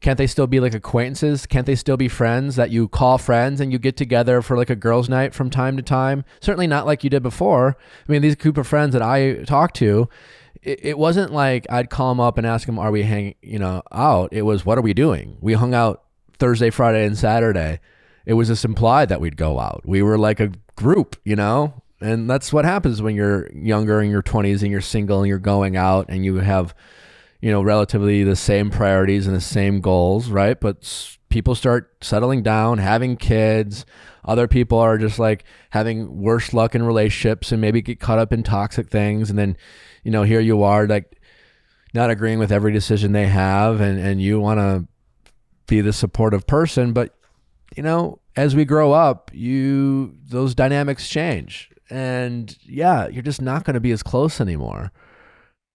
A: Can't they still be like acquaintances? Can't they still be friends that you call friends and you get together for like a girls' night from time to time? Certainly not like you did before. I mean, these group of friends that I talked to, it wasn't like I'd call them up and ask them, are we hanging, you know, out? It was, what are we doing? We hung out Thursday, Friday, and Saturday. It was just implied that we'd go out. We were like a group, you know? And that's what happens when you're younger, in your 20s, and you're single and you're going out and you have, you know, relatively the same priorities and the same goals, right? But people start settling down, having kids. Other people are just like having worse luck in relationships and maybe get caught up in toxic things. And then, you know, here you are like not agreeing with every decision they have and you want to be the supportive person. But, you know, as we grow up, those dynamics change. And yeah, you're just not going to be as close anymore.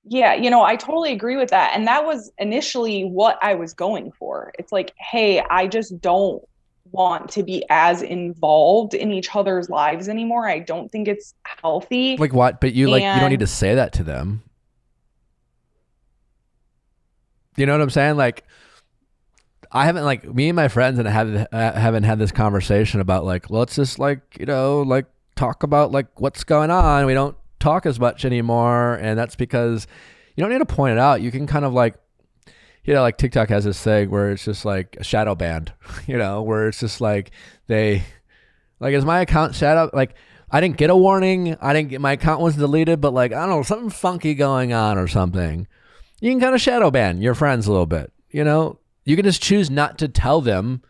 E: Yeah, you know, I totally agree with that. And that was initially what I was going for. It's like, hey, I just don't want to be as involved in each other's lives anymore. I don't think it's healthy.
A: Like what? But you don't need to say that to them. You know what I'm saying? Like, I haven't, like, me and my friends and I haven't had this conversation about like, let's just like, you know, like talk about like what's going on. We don't talk as much anymore, and that's because you don't need to point it out. You can kind of like, you know, like TikTok has this thing where it's just like a shadow banned, you know, where it's just like is my account shadow, like I didn't get a warning, my account wasn't deleted, but like, I don't know, something funky going on or something. You can kind of shadow ban your friends a little bit, you know. You can just choose not to tell them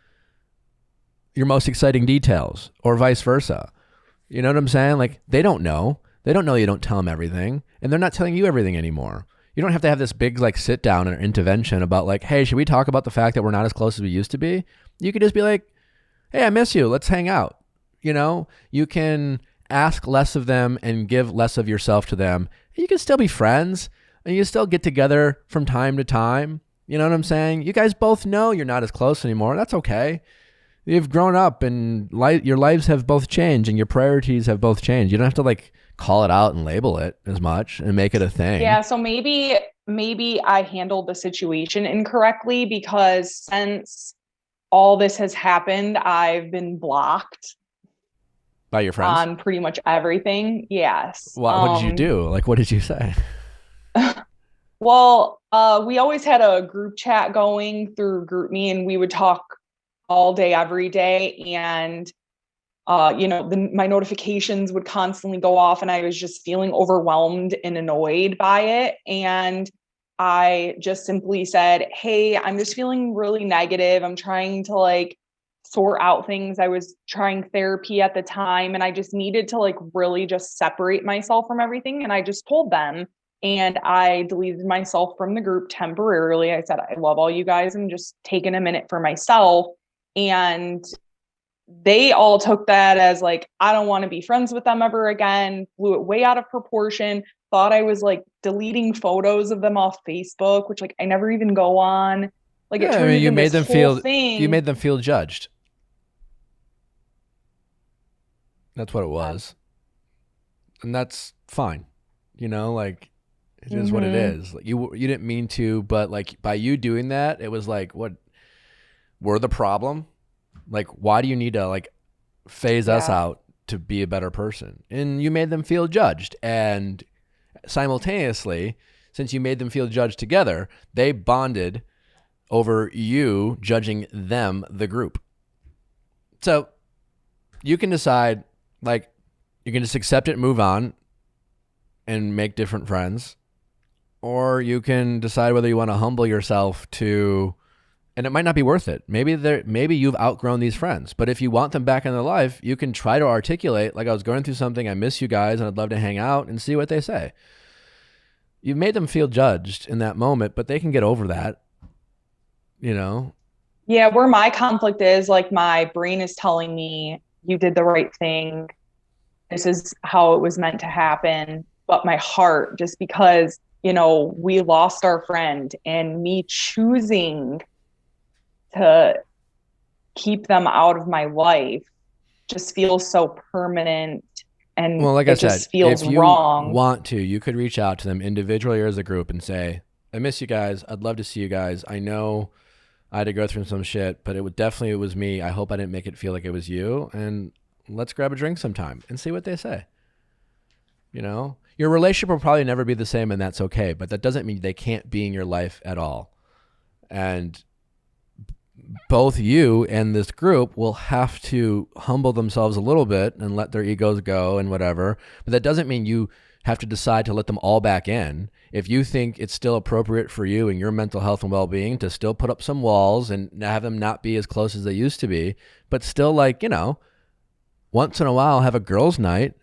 A: your most exciting details or vice versa. You know what I'm saying? Like, they don't know you don't tell them everything, and they're not telling you everything anymore. You don't have to have this big like sit down or intervention about like, hey, should we talk about the fact that we're not as close as we used to be? You could just be like, hey, I miss you. Let's hang out. You know, you can ask less of them and give less of yourself to them. You can still be friends and you still get together from time to time. You know what I'm saying? You guys both know you're not as close anymore. That's okay. You've grown up and your lives have both changed and your priorities have both changed. You don't have to like call it out and label it as much and make it a thing.
E: Yeah. So maybe I handled the situation incorrectly, because since all this has happened, I've been blocked
A: by your friends
E: on pretty much everything. Yes.
A: What did you do? Like, what did you say?
E: Well, we always had a group chat going through GroupMe, and we would talk all day, every day. And, my notifications would constantly go off, and I was just feeling overwhelmed and annoyed by it. And I just simply said, hey, I'm just feeling really negative. I'm trying to like sort out things. I was trying therapy at the time, and I just needed to like really just separate myself from everything. And I just told them. And I deleted myself from the group temporarily. I said, I love all you guys. I'm just taking a minute for myself. And they all took that as like, I don't want to be friends with them ever again, blew it way out of proportion, thought I was like deleting photos of them off Facebook, which like I never even go on. Like it turned into this whole thing.
A: You made them feel judged. That's what it was. And that's fine. Like, it is what it is. Like you didn't mean to, but like by you doing that, it was like, what? We're the problem? Like, why do you need to like phase us out to be a better person? And you made them feel judged. And simultaneously, since you made them feel judged together, they bonded over you judging them, the group. So you can decide, like, you can just accept it and move on and make different friends. Or you can decide whether you want to humble yourself to, and it might not be worth it. Maybe you've outgrown these friends, but if you want them back in their life, you can try to articulate, like, I was going through something, I miss you guys, and I'd love to hang out, and see what they say. You've made them feel judged in that moment, but they can get over that,
E: Yeah, where my conflict is, like, my brain is telling me you did the right thing. This is how it was meant to happen. But my heart, just because, we lost our friend, and me choosing to keep them out of my life just feels so permanent, and
A: well, like I said,
E: just feels
A: if you
E: wrong.
A: Want to, you could reach out to them individually or as a group and say, I miss you guys. I'd love to see you guys. I know I had to go through some shit, but it was me. I hope I didn't make it feel like it was you. And let's grab a drink sometime and see what they say. Your relationship will probably never be the same, and that's okay. But that doesn't mean they can't be in your life at all. And both you and this group will have to humble themselves a little bit and let their egos go and whatever. But that doesn't mean you have to decide to let them all back in. If you think it's still appropriate for you and your mental health and well-being to still put up some walls and have them not be as close as they used to be, but still, like, once in a while have a girls' night.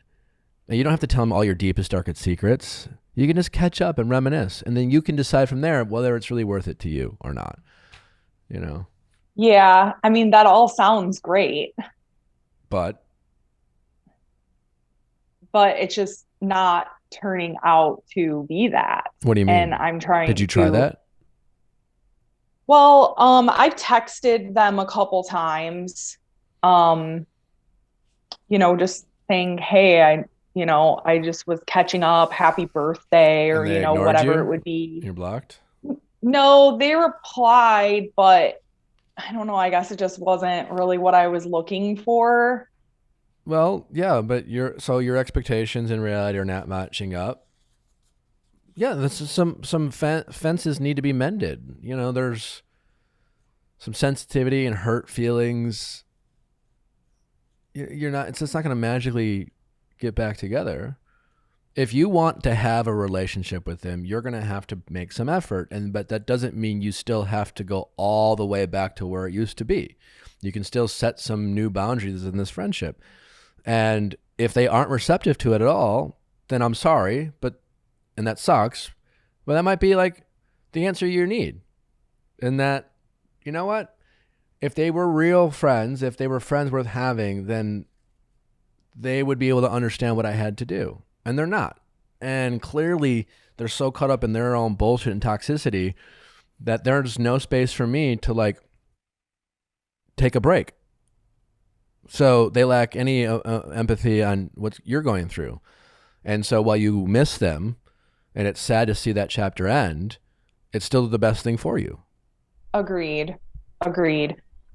A: And you don't have to tell them all your deepest, darkest secrets. You can just catch up and reminisce. And then you can decide from there whether it's really worth it to you or not.
E: Yeah, I mean, that all sounds great.
A: But
E: it's just not turning out to be that.
A: What do you mean?
E: And I'm trying to...
A: Did you try that?
E: Well, I've texted them a couple times, just saying, hey, I just was catching up, happy birthday, or, whatever it would be.
A: You're blocked?
E: No, they replied, but I don't know. I guess it just wasn't really what I was looking for.
A: Well, yeah, but your expectations and reality are not matching up. Yeah, this is some fences need to be mended. There's some sensitivity and hurt feelings. It's just not going to magically get back together. If you want to have a relationship with them, you're going to have to make some effort. But that doesn't mean you still have to go all the way back to where it used to be. You can still set some new boundaries in this friendship. And if they aren't receptive to it at all, then I'm sorry, and that sucks, but that might be like the answer you need. And that, you know what? If they were real friends, if they were friends worth having, then they would be able to understand what I had to do. And they're not. And clearly they're so caught up in their own bullshit and toxicity that there's no space for me to like take a break. So they lack any empathy on what you're going through. And so while you miss them, and it's sad to see that chapter end, it's still the best thing for you.
E: Agreed.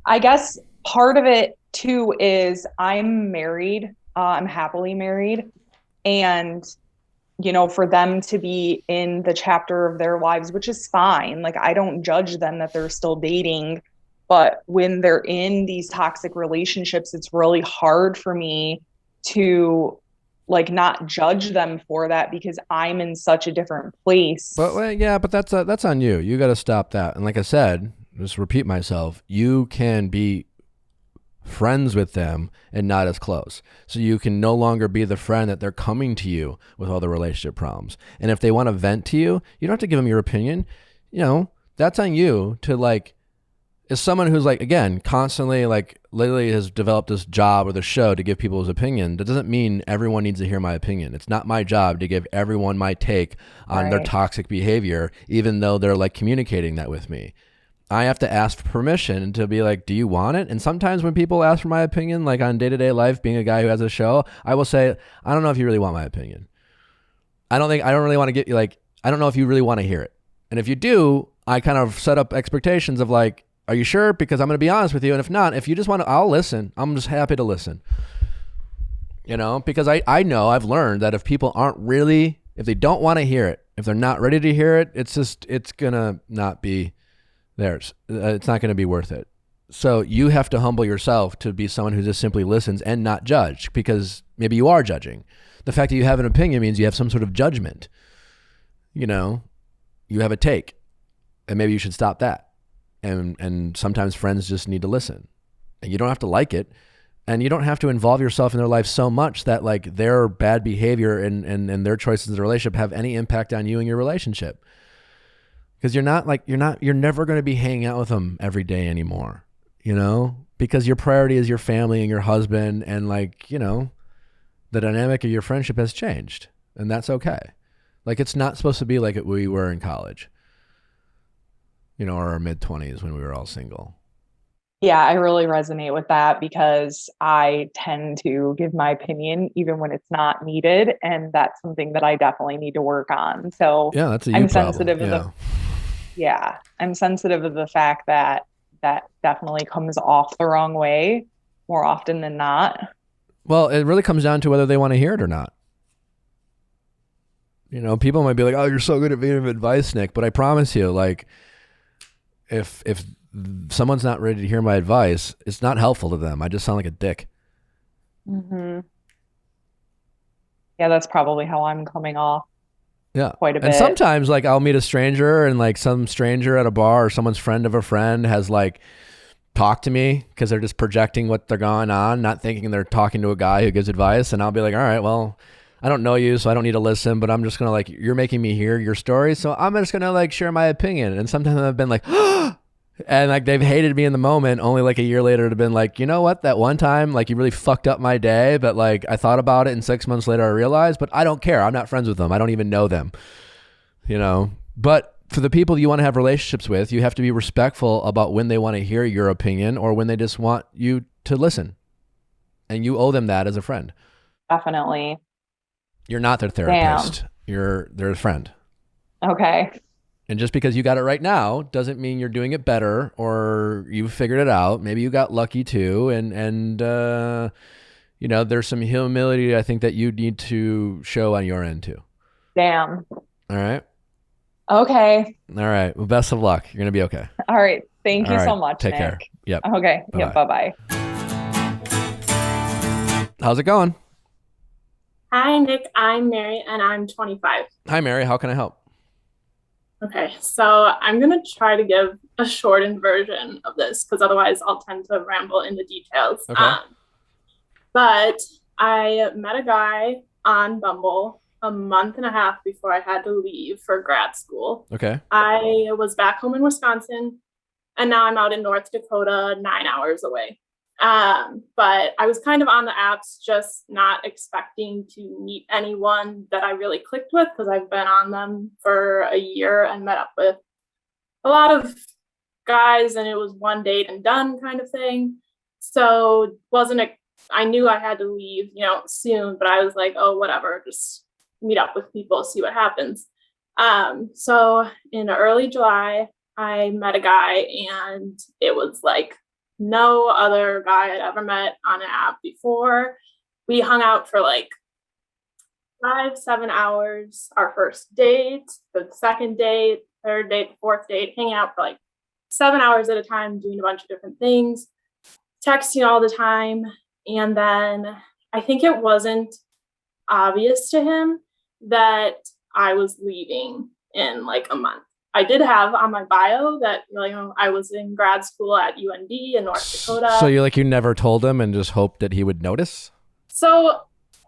E: I guess part of it too is I'm married. I'm happily married. And for them to be in the chapter of their lives, which is fine. Like, I don't judge them that they're still dating, but when they're in these toxic relationships, it's really hard for me to like not judge them for that because I'm in such a different place.
A: But well, yeah, but that's on you. You got to stop that. And like I said, just repeat myself, you can be friends with them and not as close. So you can no longer be the friend that they're coming to you with all the relationship problems. And if they want to vent to you, you don't have to give them your opinion. That's on you to like, as someone who's like, again, constantly like literally has developed this job or the show to give people his opinion. That doesn't mean everyone needs to hear my opinion. It's not my job to give everyone my take on their toxic behavior, even though they're like communicating that with me. I have to ask for permission to be like, do you want it? And sometimes when people ask for my opinion, like on day-to-day life, being a guy who has a show, I will say, I don't know if you really want my opinion. I don't really want to get you like, I don't know if you really want to hear it. And if you do, I kind of set up expectations of like, are you sure? Because I'm going to be honest with you. And if not, if you just want to, I'll listen. I'm just happy to listen. Because I know I've learned that if people if they don't want to hear it, if they're not ready to hear it, it's going to not be theirs. It's not going to be worth it. So you have to humble yourself to be someone who just simply listens and not judge, because maybe you are judging. The fact that you have an opinion means you have some sort of judgment. You have a take, and maybe you should stop that. And sometimes friends just need to listen, and you don't have to like it, and you don't have to involve yourself in their life so much that like their bad behavior and their choices in the relationship have any impact on you and your relationship. Because you're never going to be hanging out with them every day anymore, because your priority is your family and your husband, and the dynamic of your friendship has changed, and that's okay. Like, it's not supposed to be like we were in college. Or our mid-20s when we were all single.
E: Yeah, I really resonate with that because I tend to give my opinion even when it's not needed. And that's something that I definitely need to work on. So
A: yeah, that's
E: I'm sensitive I'm sensitive of the fact that definitely comes off the wrong way more often than not.
A: Well, it really comes down to whether they want to hear it or not. People might be like, oh, you're so good at giving advice, Nick. But I promise you, like, if someone's not ready to hear my advice, it's not helpful to them. I just sound like a dick.
E: Mm-hmm. Yeah, that's probably how I'm coming off.
A: Yeah.
E: Quite a bit.
A: And sometimes like I'll meet a stranger, and like some stranger at a bar or someone's friend of a friend has like talked to me because they're just projecting what they're going on, not thinking they're talking to a guy who gives advice. And I'll be like, all right, well, I don't know you, so I don't need to listen, but I'm just going to like, you're making me hear your story. So I'm just going to like share my opinion. And sometimes I've been like, and like they've hated me in the moment, only like a year later to have been like, you know what, that one time, like you really fucked up my day, but like I thought about it and 6 months later I realized, but I don't care. I'm not friends with them. I don't even know them, but for the people you want to have relationships with, you have to be respectful about when they want to hear your opinion or when they just want you to listen, and you owe them that as a friend.
E: Definitely.
A: You're not their therapist. Damn. You're their friend.
E: Okay.
A: And just because you got it right now doesn't mean you're doing it better or you figured it out. Maybe you got lucky too. And there's some humility I think that you need to show on your end too.
E: Damn.
A: All right.
E: Okay.
A: All right. Well, best of luck. You're going to be okay.
E: All right. Thank you so much,
A: Take
E: Nick.
A: care. Yep.
E: Okay.
A: Bye-bye.
E: Yep. Bye-bye.
A: How's it going?
F: Hi, Nick. I'm Mary, and I'm 25.
A: Hi, Mary. How can I help?
F: Okay, so I'm going to try to give a shortened version of this because otherwise I'll tend to ramble into details.
A: Okay.
F: But I met a guy on Bumble a month and a half before I had to leave for grad school.
A: Okay.
F: I was back home in Wisconsin, and now I'm out in North Dakota, 9 hours away. But I was kind of on the apps, just not expecting to meet anyone that I really clicked with because I've been on them for a year and met up with a lot of guys, and it was one date and done kind of thing. So I knew I had to leave, soon, but I was like, oh, whatever, just meet up with people, see what happens. So in early July, I met a guy, and it was like no other guy I'd ever met on an app before. We hung out for like 5-7 hours. Our first date, the second date, third date, the fourth date, hanging out for like 7 hours at a time, doing a bunch of different things, texting all the time. And then I think it wasn't obvious to him that I was leaving in like a month. I did have on my bio that I was in grad school at UND in North Dakota.
A: So you never told him and just hoped that he would notice?
F: So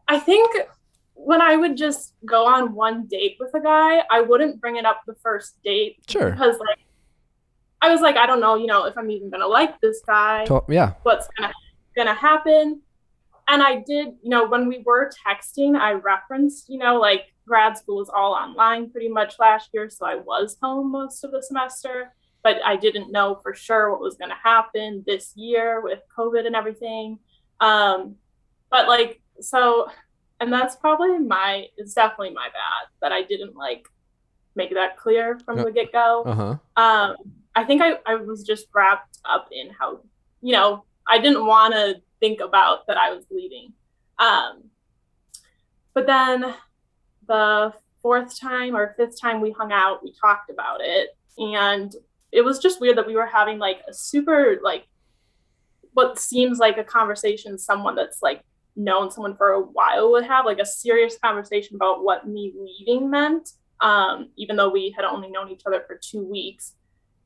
F: I think when I would just go on one date with a guy, I wouldn't bring it up the first date.
A: Sure.
F: Because I was like, I don't know, if I'm even gonna like this guy.
A: Yeah.
F: What's gonna happen? And I did, when we were texting, I referenced, grad school was all online pretty much last year, so I was home most of the semester, but I didn't know for sure what was going to happen this year with COVID and everything. And that's probably it's definitely my bad that I didn't make that clear from the get-go.
A: Uh-huh.
F: I think I was just wrapped up in how, I didn't want to think about that I was leaving. But then the fourth time or fifth time we hung out, we talked about it. And it was just weird that we were having a super, what seems like a conversation someone that's known someone for a while would have, a serious conversation about what me leaving meant, even though we had only known each other for 2 weeks.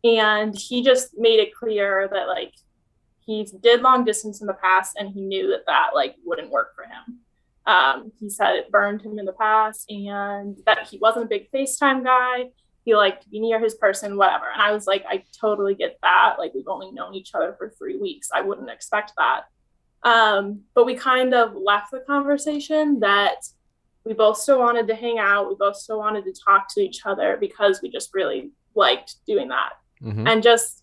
F: And he just made it clear that he did long distance in the past, and he knew that wouldn't work for him. He said it burned him in the past, and that he wasn't a big FaceTime guy. He liked to be near his person, whatever. And I was like, I totally get that. We've only known each other for 3 weeks. I wouldn't expect that. But we kind of left the conversation that we both still wanted to hang out. We both still wanted to talk to each other because we just really liked doing that.
A: Mm-hmm.
F: And just,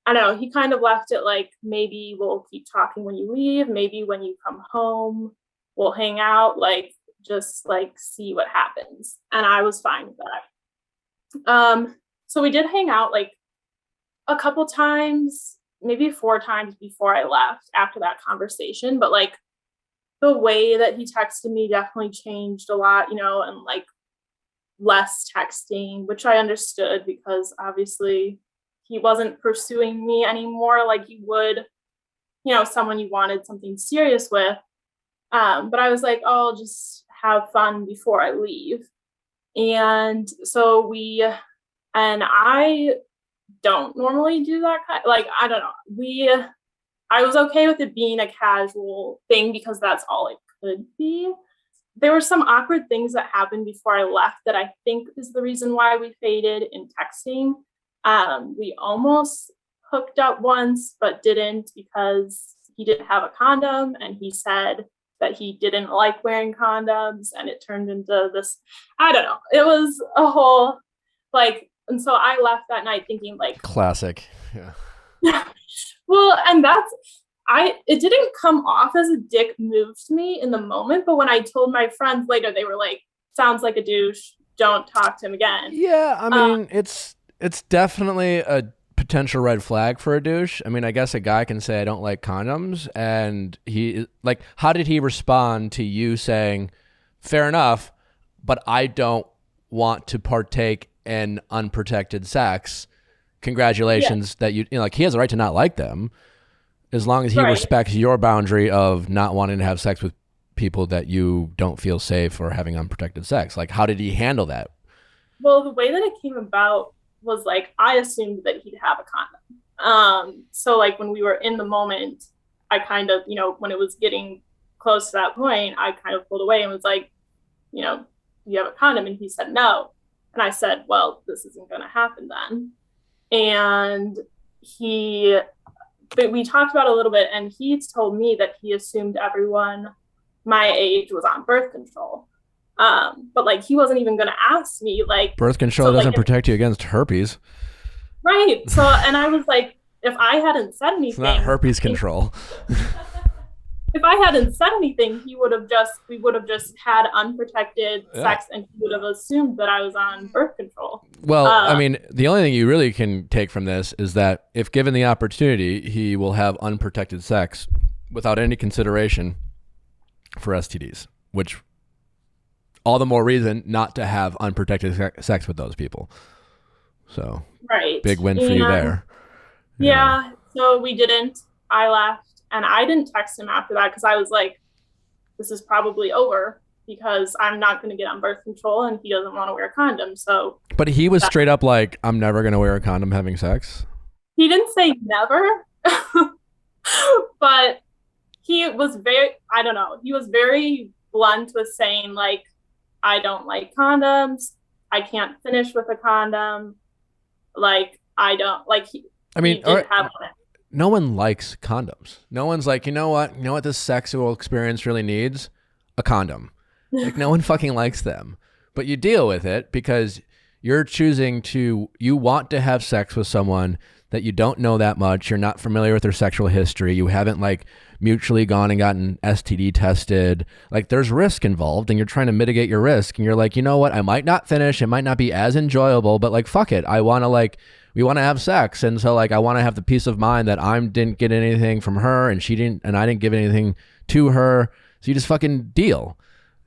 F: I don't know, he kind of left it maybe we'll keep talking when you leave. Maybe when you come home, we'll hang out, just see what happens. And I was fine with that. So we did hang out a couple times, maybe 4 times before I left after that conversation. But the way that he texted me definitely changed a lot, and less texting, which I understood because obviously he wasn't pursuing me anymore like he would, someone you wanted something serious with. But I was like, oh, I'll just have fun before I leave. And so I don't normally do that I don't know. I was okay with it being a casual thing because that's all it could be. There were some awkward things that happened before I left that I think is the reason why we faded in texting. We almost hooked up once, but didn't because he didn't have a condom, and he said that he didn't like wearing condoms, and it turned into this, I don't know. It was a whole, and so I left that night thinking
A: classic. Yeah.
F: Well, and it didn't come off as a dick move to me in the moment, but when I told my friends later, they were like, sounds like a douche, don't talk to him again.
A: Yeah, I mean, it's definitely a potential red flag for a douche. I mean, I guess a guy can say I don't like condoms, and he how did he respond to you saying, fair enough, but I don't want to partake in unprotected sex? Congratulations that he has a right to not like them as long as he respects your boundary of not wanting to have sex with people that you don't feel safe or having unprotected sex. How did he handle that?
F: Well, the way that it came about was I assumed that he'd have a condom. So when we were in the moment, I kind of, when it was getting close to that point, I kind of pulled away and was like, do you have a condom? And he said no. And I said, well, this isn't going to happen then. And we talked about it a little bit, and he told me that he assumed everyone my age was on birth control. But he wasn't even going to ask me
A: birth control doesn't protect you against herpes.
F: Right. So, and I was like, if I hadn't said anything,
A: it's not herpes control.
F: If I hadn't said anything, we would have just had unprotected sex, and he would have assumed that I was on birth control.
A: Well, I mean, the only thing you really can take from this is that if given the opportunity, he will have unprotected sex without any consideration for STDs, which all the more reason not to have unprotected sex with those people. So
F: Right.
A: big win for you there.
F: Yeah. So we didn't. I left, and I didn't text him after that because I was like, this is probably over because I'm not going to get on birth control and he doesn't want to wear a condom. So,
A: but he was straight up like, I'm never going to wear a condom having sex.
F: He didn't say never, but he was he was very blunt with saying like, I don't like condoms. I can't finish with a condom. Like, I don't like, he did have one.
A: No one likes condoms. No one's like, you know what this sexual experience really needs? A condom. Like, no one fucking likes them. But you deal with it because you're you want to have sex with someone that you don't know that much. You're not familiar with their sexual history. You haven't like mutually gone and gotten STD tested. Like, there's risk involved and you're trying to mitigate your risk. And you're like, you know what? I might not finish. It might not be as enjoyable, but like, fuck it. We want to have sex. And so like, I want to have the peace of mind that I didn't get anything from her and she didn't, and I didn't give anything to her. So you just fucking deal,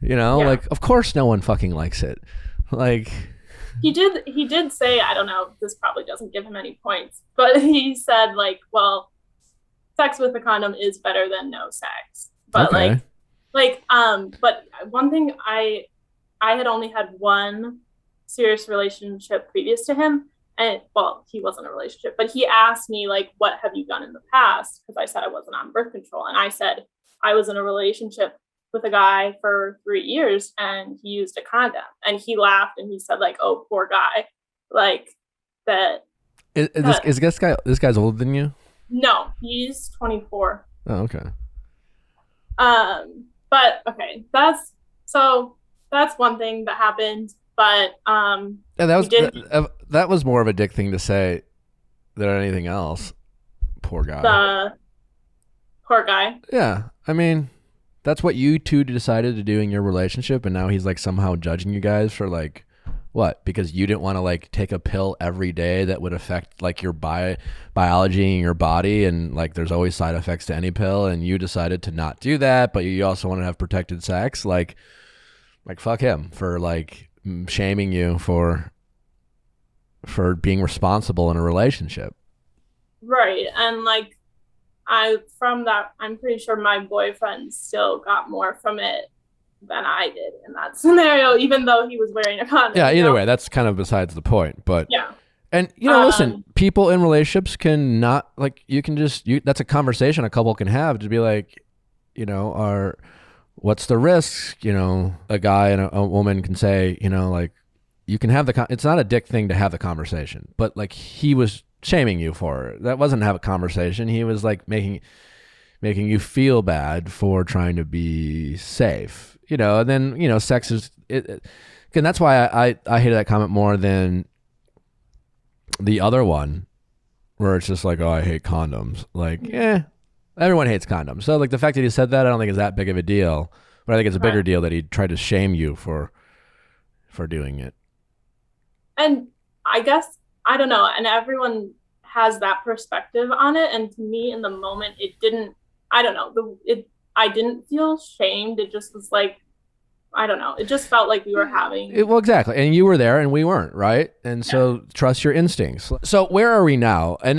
A: like, of course no one fucking likes it. Like,
F: he did say, I don't know, this probably doesn't give him any points, but he said like, well, sex with a condom is better than no sex. But
A: okay.
F: But one thing, I had only had one serious relationship previous to him. And well, he wasn't a relationship, but he asked me like, what have you done in the past? Because I said I wasn't on birth control. And I said, I was in a relationship with a guy for 3 years and he used a condom. And he laughed and he said like, oh, poor guy. Like that.
A: Is this guy's older than you?
F: No, he's 24.
A: Oh, okay.
F: But okay, that's one thing that happened. But
A: that was more of a dick thing to say than anything else. Poor guy.
F: The poor guy.
A: Yeah, I mean, that's what you two decided to do in your relationship, and now he's like somehow judging you guys for like what? Because you didn't want to like take a pill every day that would affect like your biology in your body, and like there's always side effects to any pill, and you decided to not do that, but you also want to have protected sex. Like fuck him for like shaming you for being responsible in a relationship.
F: Right. And like I'm pretty sure my boyfriend still got more from it than I did in that scenario, even though he was wearing a condom.
A: Yeah, either way, that's kind of besides the point. But
F: yeah.
A: And listen, people in relationships can not like, you can just that's a conversation a couple can have to be like, what's the risk? A guy and a woman can say, like, you can have it's not a dick thing to have the conversation, but like he was shaming you for it. That wasn't have a conversation. He was like making you feel bad for trying to be safe, and then, sex is it. And that's why I hated that comment more than the other one where it's just like, oh, I hate condoms. Like, everyone hates condoms. So like the fact that he said that, I don't think is that big of a deal, but I think it's a bigger deal that he tried to shame you for doing it.
F: And I guess, I don't know, and everyone has that perspective on it. And to me in the moment, it didn't, I don't know, I didn't feel shamed. It just was like, I don't know. It just felt like we were having.
A: Well, exactly. And you were there and we weren't, right? And so trust your instincts. So where are we now? And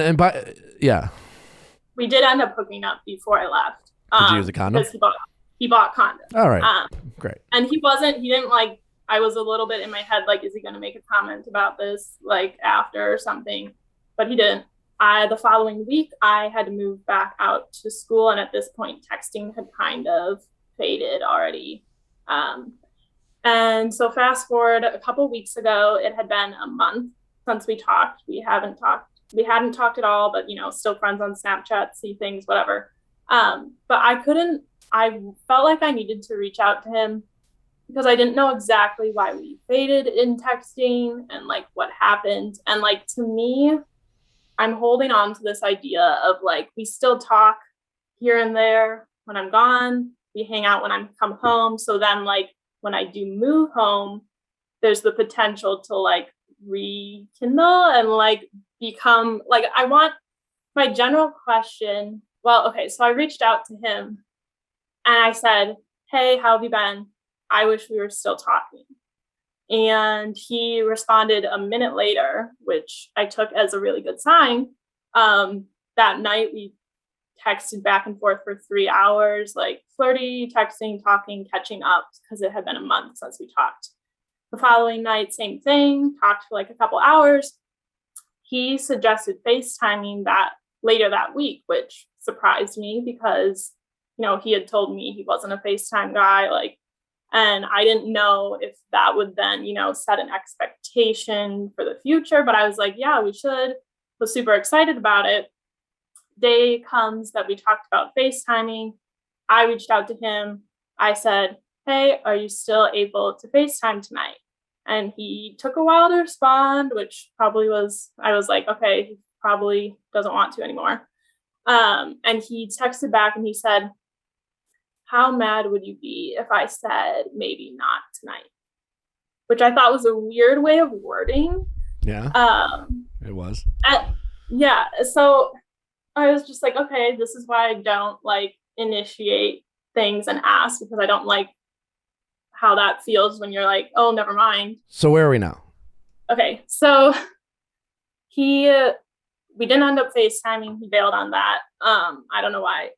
F: we did end up hooking up before I left.
A: Did you use a condom?
F: Because he bought condoms.
A: All right. Great.
F: And he didn't like, I was a little bit in my head, like, is he going to make a comment about this, like, after or something? But he didn't. The following week, I had to move back out to school. And at this point, texting had kind of faded already. And so fast forward a couple weeks ago, it had been a month since we talked. We hadn't talked at all, but, still friends on Snapchat, see things, whatever. But I felt like I needed to reach out to him because I didn't know exactly why we faded in texting and like what happened. And like, to me, I'm holding on to this idea of like, we still talk here and there when I'm gone. We hang out when I come home. So then like when I do move home, there's the potential to like rekindle and like become like, I want my general question. Well, okay. So I reached out to him and I said, hey, how have you been? I wish we were still talking. And he responded a minute later, which I took as a really good sign. That night we texted back and forth for 3 hours, like flirty, texting, talking, catching up, because it had been a month since we talked. The following night, same thing, talked for like a couple hours. He suggested FaceTiming that later that week, which surprised me because, you know, he had told me he wasn't a FaceTime guy, like, and I didn't know if that would then, you know, set an expectation for the future. But I was like, yeah, we should. Was super excited about it. Day comes that we talked about FaceTiming. I reached out to him. I said, hey, are you still able to FaceTime tonight? And he took a while to respond, which probably was, I was like, okay, he probably doesn't want to anymore. And he texted back and he said, how mad would you be if I said maybe not tonight? Which I thought was a weird way of wording.
A: Yeah, it was.
F: Yeah. So I was just like, okay, this is why I don't like initiate things and ask, because I don't like how that feels when you're like, oh, never mind.
A: So where are we now?
F: Okay. So we didn't end up FaceTiming. He bailed on that. I don't know why.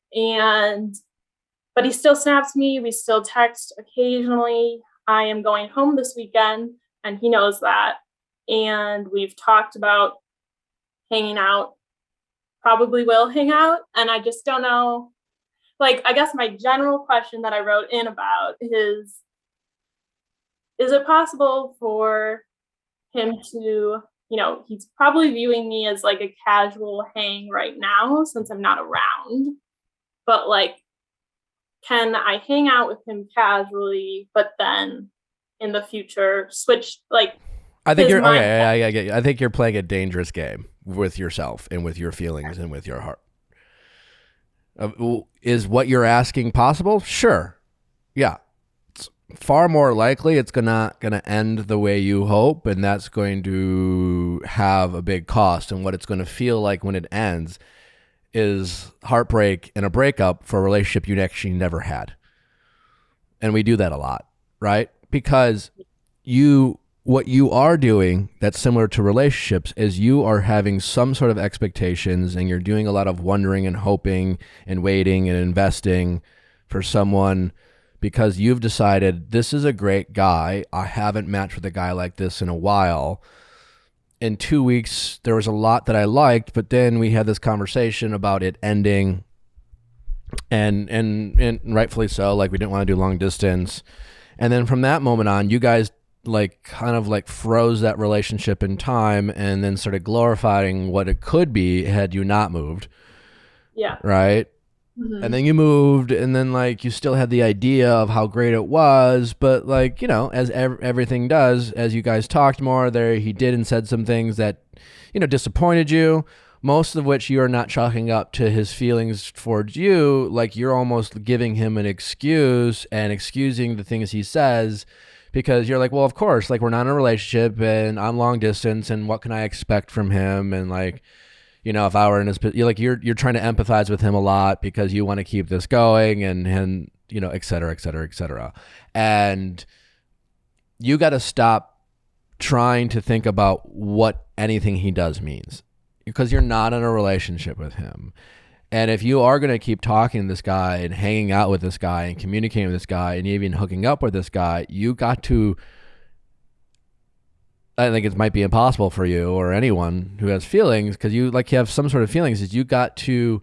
F: But he still snaps me. We still text occasionally. I am going home this weekend and he knows that. And we've talked about hanging out. Probably will hang out. And I just don't know. Like, I guess my general question that I wrote in about is it possible for him to, you know, he's probably viewing me as like a casual hang right now since I'm not around. But like, can I hang out with him casually, but then in the future switch, like,
A: I think you're okay. I get you. I think you're playing a dangerous game with yourself and with your feelings and with your heart. Is what you're asking possible? Sure. Yeah. It's far more likely it's gonna end the way you hope, and that's going to have a big cost. And what it's going to feel like when it ends is heartbreak and a breakup for a relationship you actually never had. And we do that a lot, right? Because what you are doing that's similar to relationships is you are having some sort of expectations, and you're doing a lot of wondering and hoping and waiting and investing for someone because you've decided this is a great guy. I haven't matched with a guy like this in a while. In 2 weeks, there was a lot that I liked, but then we had this conversation about it ending, and rightfully so. Like, we didn't want to do long distance. And then from that moment on, you guys like kind of like froze that relationship in time and then started glorifying what it could be had you not moved.
F: Yeah.
A: Right.
F: Mm-hmm.
A: And then you moved, and then like you still had the idea of how great it was, but like, you know, as everything does, as you guys talked more there, he did and said some things that, you know, disappointed you, most of which you are not chalking up to his feelings towards you. Like, you're almost giving him an excuse and excusing the things he says because you're like, well, of course, like, we're not in a relationship and I'm long distance, and what can I expect from him? And like, you know, if I were in his, you're trying to empathize with him a lot because you want to keep this going, and you know, et cetera, et cetera, et cetera. And you got to stop trying to think about what anything he does means, because you're not in a relationship with him. And if you are going to keep talking to this guy and hanging out with this guy and communicating with this guy and even hooking up with this guy, you got to, I think it might be impossible for you or anyone who has feelings, because you have some sort of feelings, is you got to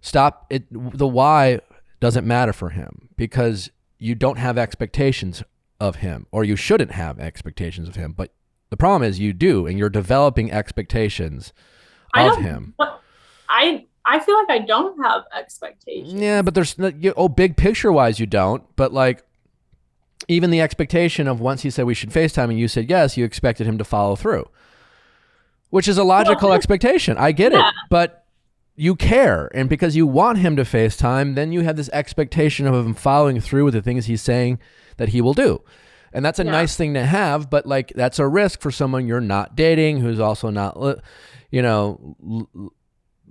A: stop it. The why doesn't matter for him because you don't have expectations of him, or you shouldn't have expectations of him. But the problem is you do, and you're developing expectations of him.
F: But I feel like I don't have expectations.
A: Yeah, but there's big picture wise you don't, but like, even the expectation of once he said we should FaceTime and you said yes, you expected him to follow through, which is a logical expectation. I get it, but you care. And because you want him to FaceTime, then you have this expectation of him following through with the things he's saying that he will do. And that's a nice thing to have, but like, that's a risk for someone you're not dating, who's also not,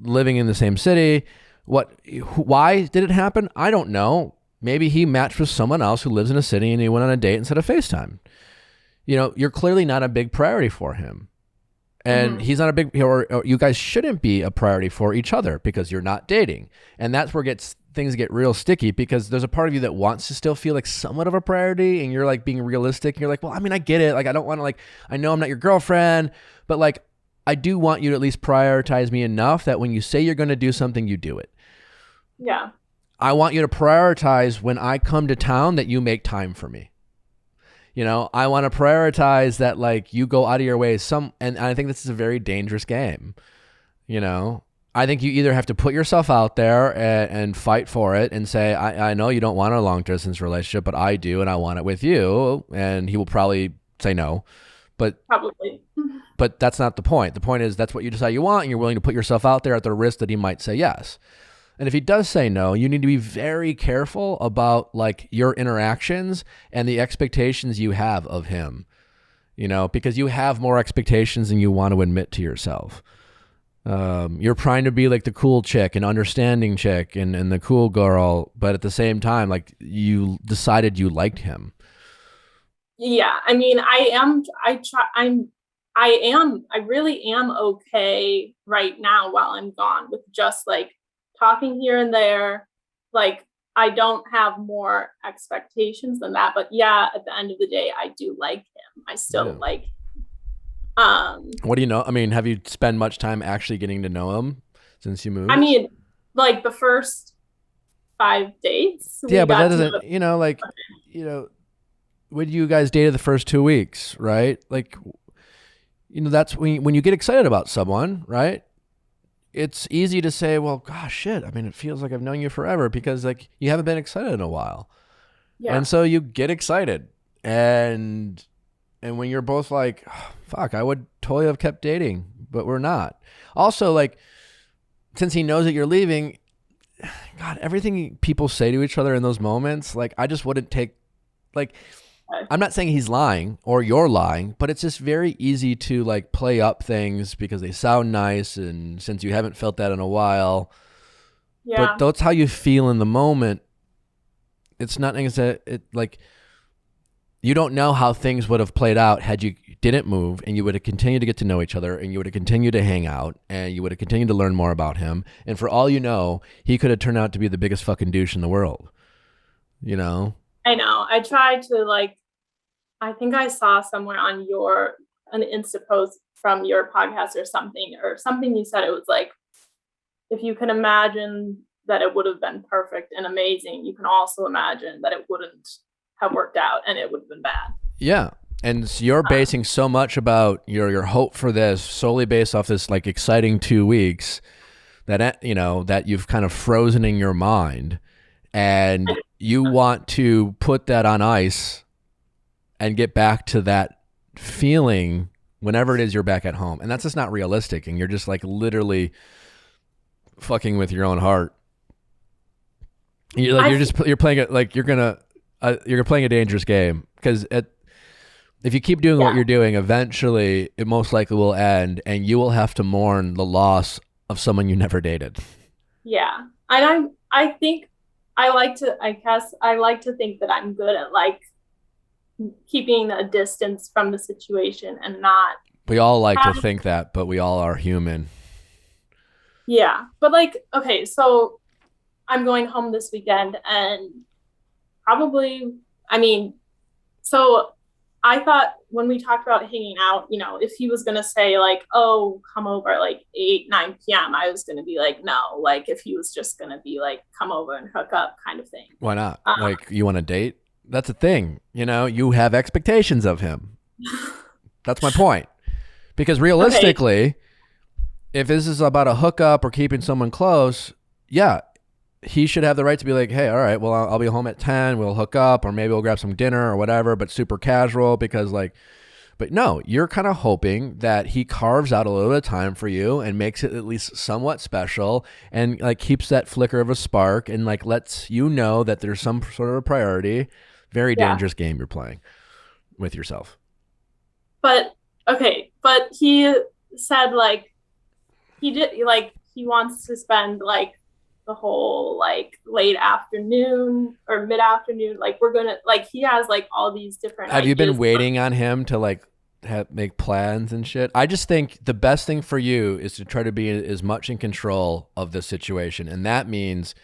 A: living in the same city. Why did it happen? I don't know. Maybe he matched with someone else who lives in a city and he went on a date instead of FaceTime. You know, you're clearly not a big priority for him. And he's not a big, or you guys shouldn't be a priority for each other because you're not dating. And that's where things get real sticky, because there's a part of you that wants to still feel like somewhat of a priority, and you're like being realistic. And you're like, well, I mean, I get it. Like, I don't want to, like, I know I'm not your girlfriend, but like, I do want you to at least prioritize me enough that when you say you're going to do something, you do it.
F: Yeah.
A: I want you to prioritize when I come to town that you make time for me. You know, I want to prioritize that, like, you go out of your way. And I think this is a very dangerous game. You know, I think you either have to put yourself out there and fight for it and say, I know you don't want a long distance relationship, but I do, and I want it with you. And he will probably say no, but that's not the point. The point is that's what you decide you want, and you're willing to put yourself out there at the risk that he might say yes. And if he does say no, you need to be very careful about, like, your interactions and the expectations you have of him, you know, because you have more expectations than you want to admit to yourself. You're trying to be like the cool chick and understanding chick and the cool girl, but at the same time, like, you decided you liked him.
F: Yeah. I mean, I really am okay right now while I'm gone with just, like, talking here and there. Like, I don't have more expectations than that, but yeah, at the end of the day, I do like him. I still like him.
A: What do you know? I mean, have you spent much time actually getting to know him since you moved?
F: I mean, like, the first 5 dates.
A: Yeah, but that doesn't, you know, like, you know, when you guys dated the first 2 weeks, right? Like, you know, that's when you get excited about someone, right? It's easy to say, well, gosh, shit. I mean, it feels like I've known you forever, because, like, you haven't been excited in a while. Yeah. And so you get excited. And when you're both like, oh, fuck, I would totally have kept dating, but we're not. Also, like, since he knows that you're leaving, God, everything people say to each other in those moments, like, I just wouldn't take, like, I'm not saying he's lying or you're lying, but it's just very easy to, like, play up things because they sound nice, and since you haven't felt that in a while. Yeah. But that's how you feel in the moment. It's nothing like, you don't know how things would have played out had you didn't move, and you would have continued to get to know each other, and you would have continued to hang out, and you would have continued to learn more about him. And for all you know, he could have turned out to be the biggest fucking douche in the world. You know?
F: I know. I tried to, like, I think I saw somewhere on an Insta post from your podcast or something you said. It was like, if you can imagine that it would have been perfect and amazing, you can also imagine that it wouldn't have worked out and it would have been bad.
A: Yeah. And so you're basing so much about your hope for this solely based off this, like, exciting 2 weeks that, you know, that you've kind of frozen in your mind, and you want to put that on ice and get back to that feeling whenever it is you're back at home. And that's just not realistic. And you're just, like, literally fucking with your own heart. You're playing it like you're playing a dangerous game, because if you keep doing what you're doing, eventually it most likely will end, and you will have to mourn the loss of someone you never dated.
F: Yeah. And I think I like to think that I'm good at, like, keeping a distance from the situation and not.
A: We all like to think that, but we all are human.
F: Yeah. But, like, okay, so I'm going home this weekend, and probably, I mean, so I thought when we talked about hanging out, you know, if he was going to say, like, oh, come over like 8-9 p.m., I was going to be like, no. Like, if he was just going to be like, come over and hook up kind of thing. Why
A: not? Like, you want to date? That's a thing. You know, you have expectations of him. That's my point. Because realistically, if this is about a hookup or keeping someone close, yeah, he should have the right to be like, hey, all right, well, I'll be home at 10. We'll hook up, or maybe we'll grab some dinner or whatever, but super casual, because, like, but no, you're kind of hoping that he carves out a little bit of time for you and makes it at least somewhat special, and, like, keeps that flicker of a spark, and, like, lets you know that there's some sort of a priority. Very dangerous game you're playing with yourself.
F: But he said, like, he wants to spend, like, the whole like late afternoon or mid-afternoon, like we're gonna, like he has like all these different
A: Have you been
F: ideas.
A: waiting on him to like make plans and shit? I just think the best thing for you is to try to be as much in control of the situation. And that means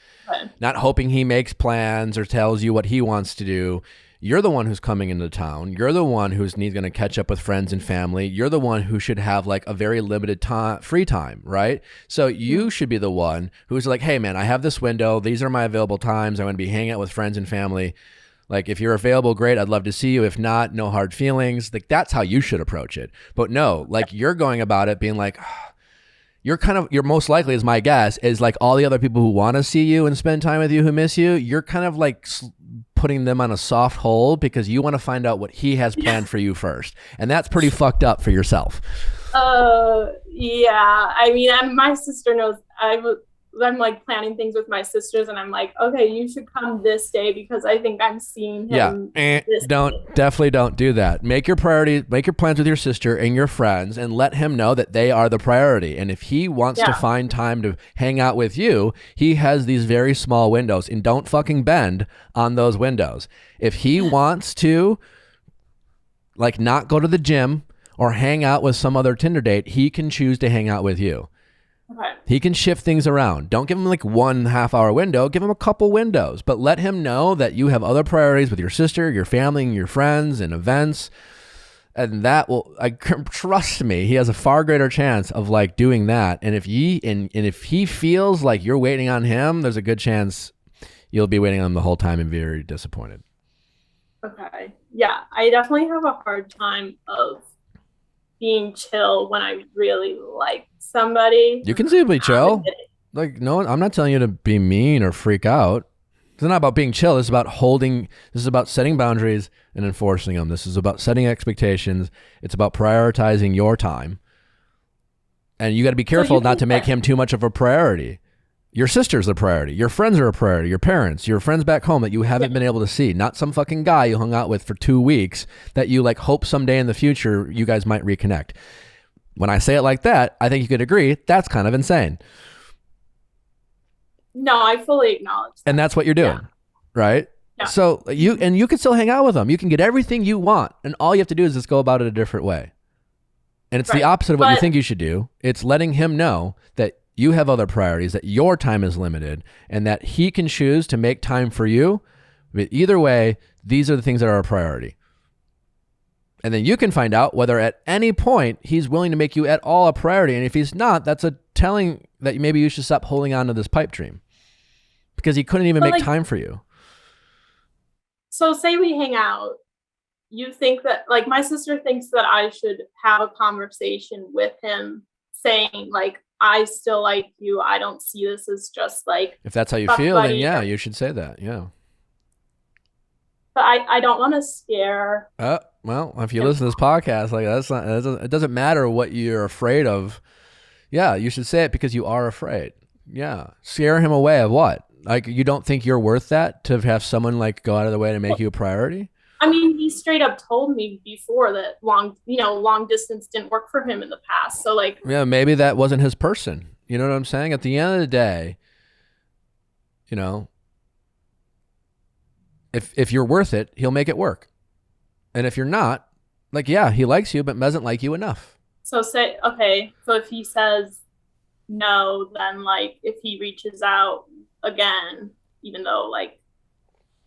A: not hoping he makes plans or tells you what he wants to do. You're the one who's coming into town. You're the one who's going to catch up with friends and family. You're the one who should have like a very limited time, free time, right? So you should be the one who's like, hey man, I have this window. These are my available times. I'm going to be hanging out with friends and family. Like if you're available, great. I'd love to see you. If not, no hard feelings. Like that's how you should approach it. But no, like you're going about it being like, you're most likely, is my guess, is like all the other people who want to see you and spend time with you who miss you, you're kind of like putting them on a soft hold because you want to find out what he has planned for you first. And that's pretty fucked up for yourself.
F: Yeah. I mean, my sister knows I'm like planning things with my sisters and I'm like, okay, you should come this day because I think I'm seeing him.
A: Yeah. Definitely don't do that. Make your plans with your sister and your friends and let him know that they are the priority. And if he wants to find time to hang out with you, he has these very small windows and don't fucking bend on those windows. If he wants to like not go to the gym or hang out with some other Tinder date, he can choose to hang out with you.
F: Okay.
A: He can shift things around. Don't give him like 1.5 hour window. Give him a couple windows, but let him know that you have other priorities with your sister, your family, and your friends and events. And that will, trust me, he has a far greater chance of like doing that. And if he feels like you're waiting on him, there's a good chance you'll be waiting on him the whole time and be very disappointed.
F: Okay. Yeah. I definitely have a hard time of being chill when I really like somebody.
A: You can simply chill. Like, no, I'm not telling you to be mean or freak out. It's not about being chill. It's about this is about setting boundaries and enforcing them. This is about setting expectations. It's about prioritizing your time. And you got to be careful not to make him too much of a priority. Your sister's a priority. Your friends are a priority. Your parents, your friends back home that you haven't been able to see. Not some fucking guy you hung out with for 2 weeks that you like hope someday in the future you guys might reconnect. When I say it like that, I think you could agree that's kind of insane.
F: No, I fully acknowledge that.
A: And that's what you're doing, right?
F: Yeah.
A: So you can still hang out with them. You can get everything you want, and all you have to do is just go about it a different way. And it's the opposite of what you think you should do. It's letting him know that you have other priorities, that your time is limited, and that he can choose to make time for you. But either way, these are the things that are a priority. And then you can find out whether at any point he's willing to make you at all a priority. And if he's not, that's a telling that maybe you should stop holding on to this pipe dream because he couldn't even make time for you.
F: So say we hang out. You think that, like, my sister thinks that I should have a conversation with him saying, like, I still like you. I don't see this as just like.
A: If that's how you feel, then yeah, you should say that. Yeah.
F: But I don't want to scare.
A: Well, if you listen to this podcast, like it doesn't matter what you're afraid of. Yeah, you should say it because you are afraid. Yeah. Scare him away of what? Like you don't think you're worth that to have someone like go out of the way to make you a priority?
F: I mean, he straight up told me before that long distance didn't work for him in the past. So like,
A: yeah, maybe that wasn't his person. You know what I'm saying? At the end of the day, you know, if you're worth it, he'll make it work. And if you're not, like, yeah, he likes you, but doesn't like you enough.
F: So so if he says no, then like if he reaches out again, even though like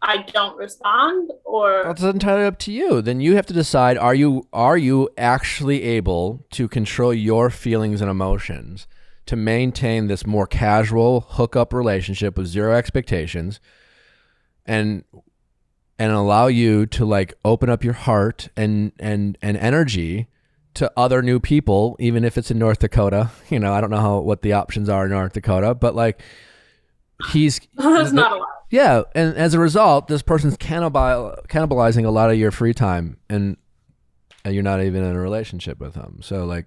F: I don't respond, or
A: that's entirely up to you. Then you have to decide, are you actually able to control your feelings and emotions to maintain this more casual hookup relationship with zero expectations and allow you to like open up your heart and energy to other new people, even if it's in North Dakota. You know, I don't know what the options are in North Dakota, but like he's
F: that's not a lot.
A: Yeah, and as a result, this person's cannibalizing a lot of your free time, and you're not even in a relationship with him. So like,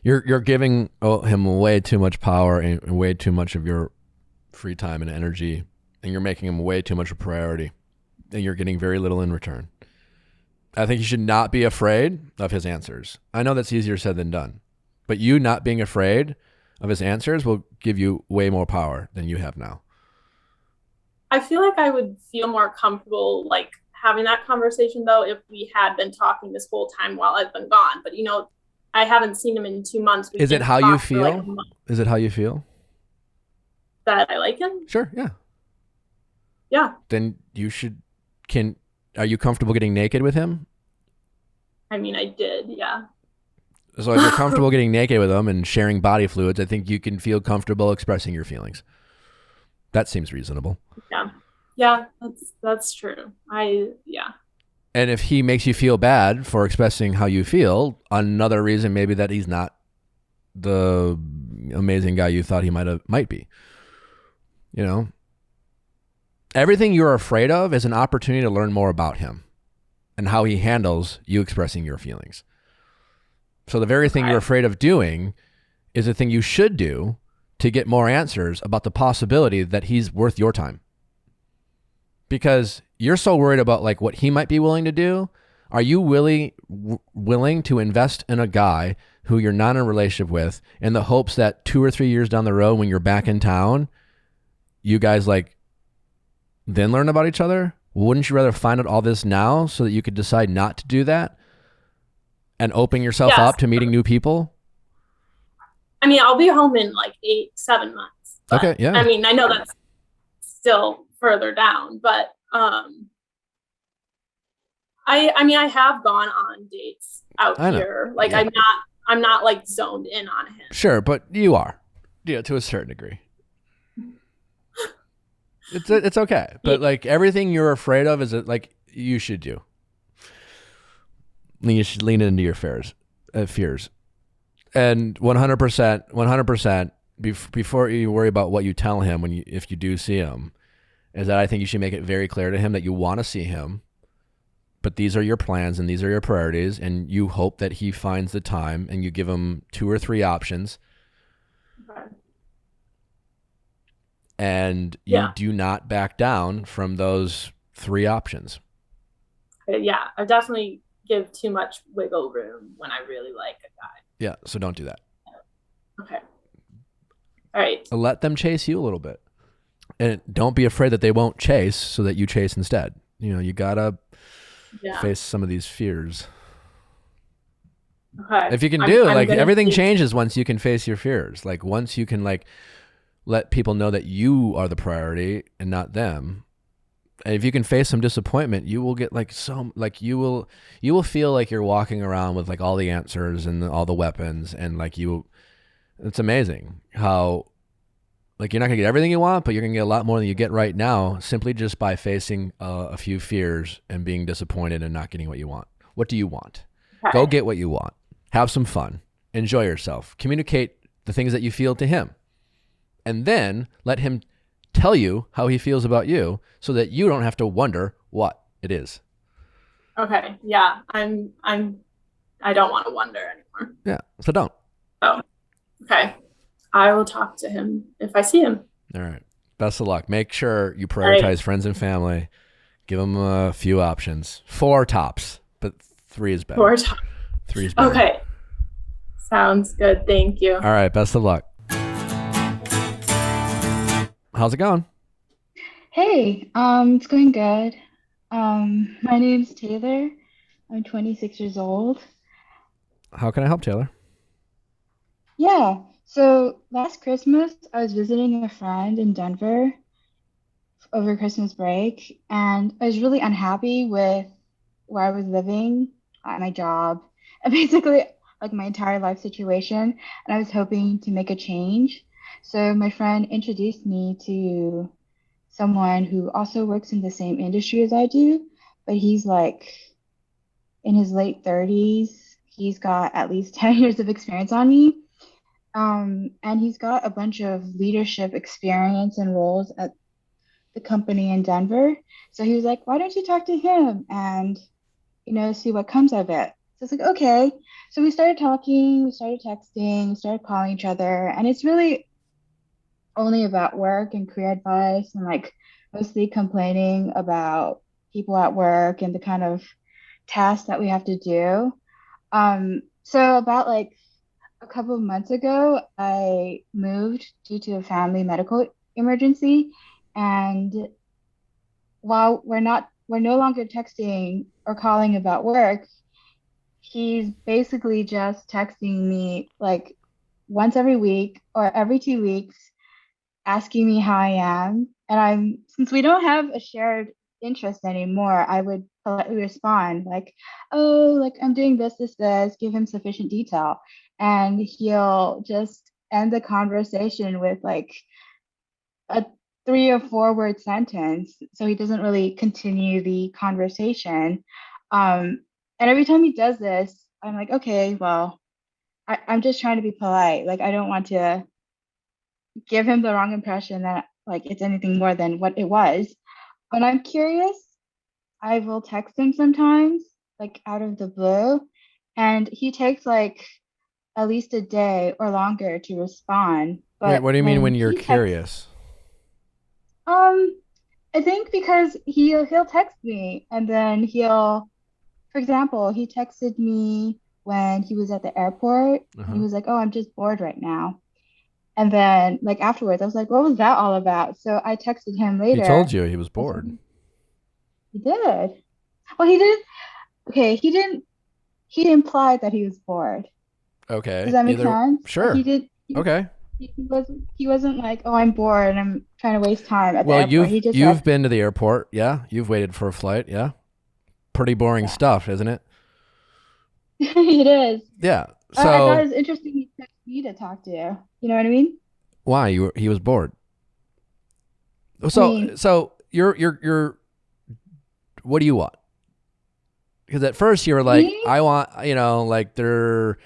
A: you're giving him way too much power and way too much of your free time and energy, and you're making him way too much a priority, and you're getting very little in return. I think you should not be afraid of his answers. I know that's easier said than done, but you not being afraid, of his answers will give you way more power than you have now.
F: I feel like I would feel more comfortable like having that conversation though if we had been talking this whole time while I've been gone. But I haven't seen him in 2 months.
A: Is it how you feel? Is it how you feel?
F: That I like him?
A: Sure, yeah.
F: Yeah.
A: Then you should, are you comfortable getting naked with him?
F: I mean, I did, yeah.
A: So if you're comfortable getting naked with him and sharing body fluids, I think you can feel comfortable expressing your feelings. That seems reasonable.
F: Yeah. Yeah, that's true. Yeah.
A: And if he makes you feel bad for expressing how you feel, another reason maybe that he's not the amazing guy you thought he might be. Everything you're afraid of is an opportunity to learn more about him and how he handles you expressing your feelings. So the very thing you're afraid of doing is the thing you should do to get more answers about the possibility that he's worth your time. Because you're so worried about like what he might be willing to do. Are you willing to invest in a guy who you're not in a relationship with in the hopes that 2 or 3 years down the road when you're back in town, you guys like then learn about each other? Wouldn't you rather find out all this now so that you could decide not to do that and open yourself up to meeting new people?
F: I mean, I'll be home in like 7 months.
A: Okay, yeah.
F: I mean, I know that's still further down, but I mean, I have gone on dates out here. Like yeah. I'm not like zoned in on him.
A: Sure, but you are. Yeah, to a certain degree. It's okay. But like everything you're afraid of is like you should do. You should lean into your fears. And 100%, before you worry about what you tell him if you do see him, is that I think you should make it very clear to him that you want to see him, but these are your plans and these are your priorities, and you hope that he finds the time, and you give him 2 or 3 options. Okay. And you do not back down from those 3 options.
F: Yeah, I definitely give too much wiggle room when I really like a guy.
A: Yeah, so don't do that.
F: Okay. All right.
A: Let them chase you a little bit. And don't be afraid that they won't chase so that you chase instead. You gotta face some of these fears.
F: Okay.
A: If you can do it, like everything changes once you can face your fears. Like once you can like let people know that you are the priority and not them. And if you can face some disappointment, you will get like you will feel like you're walking around with like all the answers and all the weapons, and like it's amazing how like you're not gonna get everything you want, but you're gonna get a lot more than you get right now simply just by facing a few fears and being disappointed and not getting what you want. What do you want? Okay. Go get what you want. Have some fun. Enjoy yourself. Communicate the things that you feel to him, and then let him tell you how he feels about you so that you don't have to wonder what it is.
F: Okay. Yeah. I don't want to wonder anymore.
A: Yeah. So don't.
F: Oh, okay. I will talk to him if I see him.
A: All right. Best of luck. Make sure you prioritize friends and family. Give them a few options. 4 tops, but 3 is better.
F: 4 tops.
A: 3 is better.
F: Okay. Sounds good. Thank you.
A: All right. Best of luck. How's it going?
G: Hey, it's going good. My name's Taylor. I'm 26 years old.
A: How can I help, Taylor?
G: Yeah. So last Christmas, I was visiting a friend in Denver over Christmas break, and I was really unhappy with where I was living, at my job, and basically like my entire life situation, and I was hoping to make a change. So my friend introduced me to someone who also works in the same industry as I do, but he's like in his late 30s. He's got at least 10 years of experience on me. And he's got a bunch of leadership experience and roles at the company in Denver. So he was like, why don't you talk to him and, see what comes of it? So it's like, okay. So we started talking, we started texting, we started calling each other. And it's really only about work and career advice, and like mostly complaining about people at work and the kind of tasks that we have to do. So about like a couple of months ago, I moved due to a family medical emergency, and while we're no longer texting or calling about work, he's basically just texting me like once every week or every 2 weeks, asking me how I am. And since we don't have a shared interest anymore, I would politely respond like, oh, like I'm doing this, give him sufficient detail. And he'll just end the conversation with like a 3 or 4 word sentence. So he doesn't really continue the conversation. And every time he does this, I'm like, okay, well, I'm just trying to be polite. Like, I don't want to give him the wrong impression that like it's anything more than what it was. When I'm curious, I will text him sometimes, like out of the blue, and he takes like at least a day or longer to respond.
A: Wait,
G: But
A: what do you mean
G: when
A: when you're
G: he texts,
A: curious?
G: um, I think because he'll text me and then for example, he texted me when he was at the airport and he
A: Uh-huh.
G: was like, "Oh, I'm just bored right now." And then like afterwards, I was like, "What was that all about?" So I texted him
A: He told
G: later.
A: you he was
G: I told
A: bored.
G: him he did. Well, he did. Okay, he didn't. He implied that he was bored. Does
A: Okay.
G: that make
A: Either
G: sense? Like he
A: sure.
G: did.
A: Okay.
G: He wasn't like, "Oh, I'm bored and I'm trying to waste time at the
A: Well,
G: airport."
A: you've
G: He just said,
A: you've been to the airport, yeah? You've waited for a flight, yeah? Pretty boring
G: "Yeah,
A: stuff, isn't it?
G: it is."
A: Yeah.
G: I thought it
A: So
G: was interesting he picked me to talk to. You know what I mean?
A: why he was bored?
G: I
A: So
G: mean,
A: so you're what do you want? Because at first you were like,
G: me?
A: I want, like at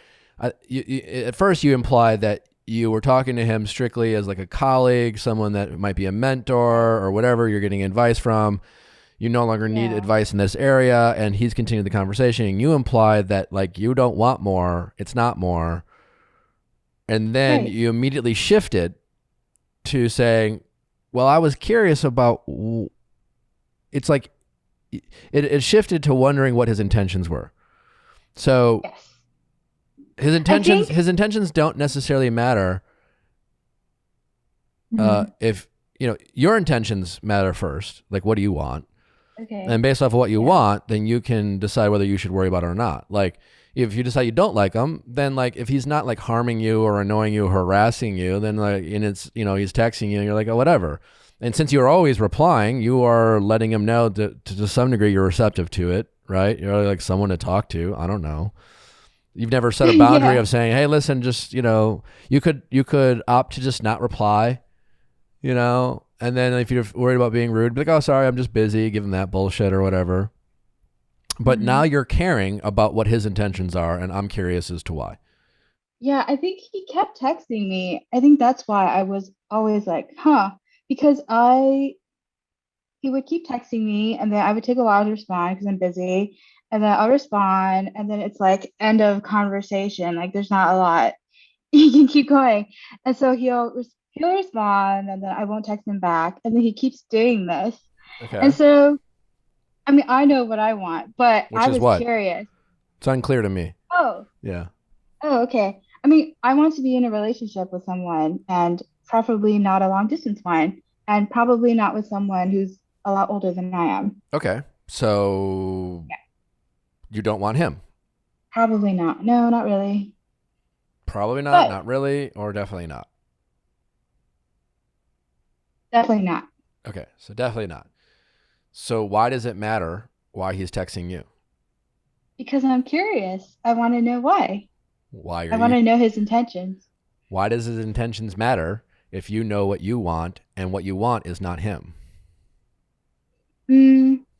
A: first you implied that you were talking to him strictly as like a colleague, someone that might be a mentor or whatever you're getting advice from. You no longer need
G: Yeah.
A: advice in this area, and he's continued the conversation. And you implied that like you don't want more, it's not more, and then
G: Right.
A: you immediately shifted to saying, "Well, I was curious about." It's like it shifted to wondering what his intentions were. So
G: Yes.
A: his
G: I
A: intentions
G: think.
A: his intentions don't necessarily matter.
G: Mhm.
A: If your intentions matter first, like what do you want,
G: Okay.
A: and based off of what you
G: Yeah.
A: want, then you can decide whether you should worry about it or not. Like if you decide you don't like him, then like if he's not like harming you or annoying you or harassing you, then like and it's he's texting you and you're like, oh, whatever. And since you're always replying, you are letting him know that to some degree you're receptive to it, right? You're like someone to talk to. I don't know. You've never set a boundary
G: Yeah.
A: of saying, hey, listen, just you could opt to just not reply, and then if you're worried about being rude, be like, oh, sorry, I'm just busy, give him that bullshit or whatever. But now
G: Mhm.
A: you're caring about what his intentions are, and I'm curious as to why.
G: Yeah, I think he kept texting me. I think that's why I was always like, huh, because he would keep texting me and then I would take a while to respond because I'm busy. And then I'll respond and then it's like end of conversation. Like there's not a lot. He can keep going. And so he'll respond and then I won't text him back. And then he keeps doing this. And
A: Okay.
G: so I mean I know what I want, but
A: Which
G: I
A: is
G: was
A: what?
G: curious.
A: It's unclear to me.
G: Oh,
A: Yeah.
G: oh, okay. I mean, I want to be in a relationship with someone and preferably not a long distance one, and probably not with someone who's a lot older than I am.
A: Okay. So
G: Yeah,
A: you don't want him.
G: probably not. No, not really.
A: Probably not,
G: But
A: not really, or definitely not.
G: definitely not.
A: Okay. So definitely not. So why does it matter why he's texting you?
G: Because I'm curious. I want to know why.
A: Why are
G: I want
A: you
G: to know his intentions.
A: Why does his intentions matter if you know what you want and what you want is not him?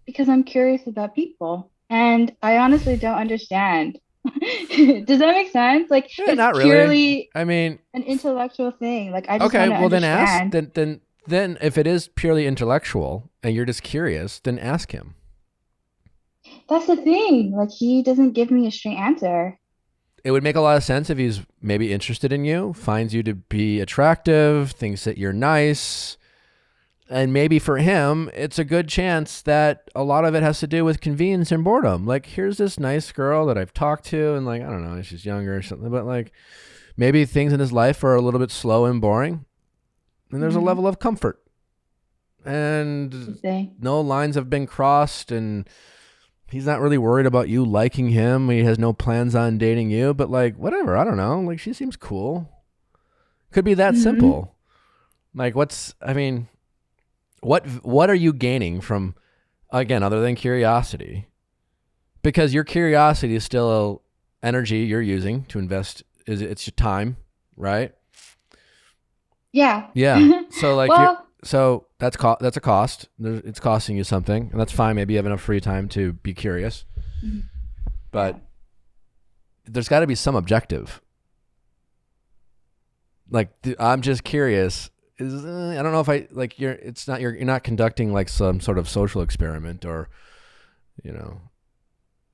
G: Because I'm curious about people. And I honestly don't understand. Does that make sense? Like
A: Yeah,
G: it's
A: not really.
G: purely
A: I mean,
G: an intellectual thing. Like I just
A: okay,
G: want to
A: well then ask
G: understand.
A: then if it is purely intellectual and you're just curious, then ask him.
G: That's the thing. Like he doesn't give me a straight answer.
A: It would make a lot of sense if he's maybe interested in you, finds you to be attractive, thinks that you're nice. And maybe for him, it's a good chance that a lot of it has to do with convenience and boredom. Like, here's this nice girl that I've talked to, and like, I don't know, she's younger or something, but like, maybe things in his life are a little bit slow and boring, and there's a level of comfort, and no lines have been crossed, and he's not really worried about you liking him. He has no plans on dating you, but like, whatever, I don't know. Like, she seems cool. Could be that simple. Like, what are you gaining from, again, other than curiosity? Because your curiosity is still energy you're using to invest. It's your time, right?
G: Yeah.
A: Yeah. So like,
G: Well,
A: so that's a cost. It's costing you something, and that's fine. Maybe you have enough free time to be curious, but there's got to be some objective. Like, I'm just curious. I don't know if you're not conducting like some sort of social experiment, or,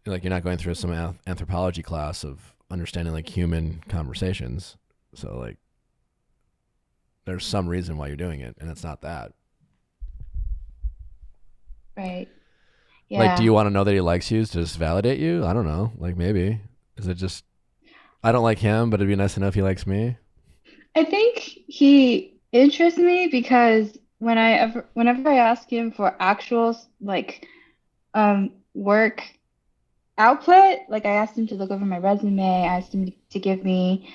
A: like you're not going through some anthropology class of understanding like human conversations. So like, there's some reason why you're doing it, and it's not that.
G: Right. Yeah.
A: Like, do you want to know that he likes you to just validate you? I don't know. Like, maybe. Is it just, I don't like him, but it'd be nice to know if he likes me?
G: I think he interests me because whenever I ask him for actual like work output, like I asked him to look over my resume, I asked him to give me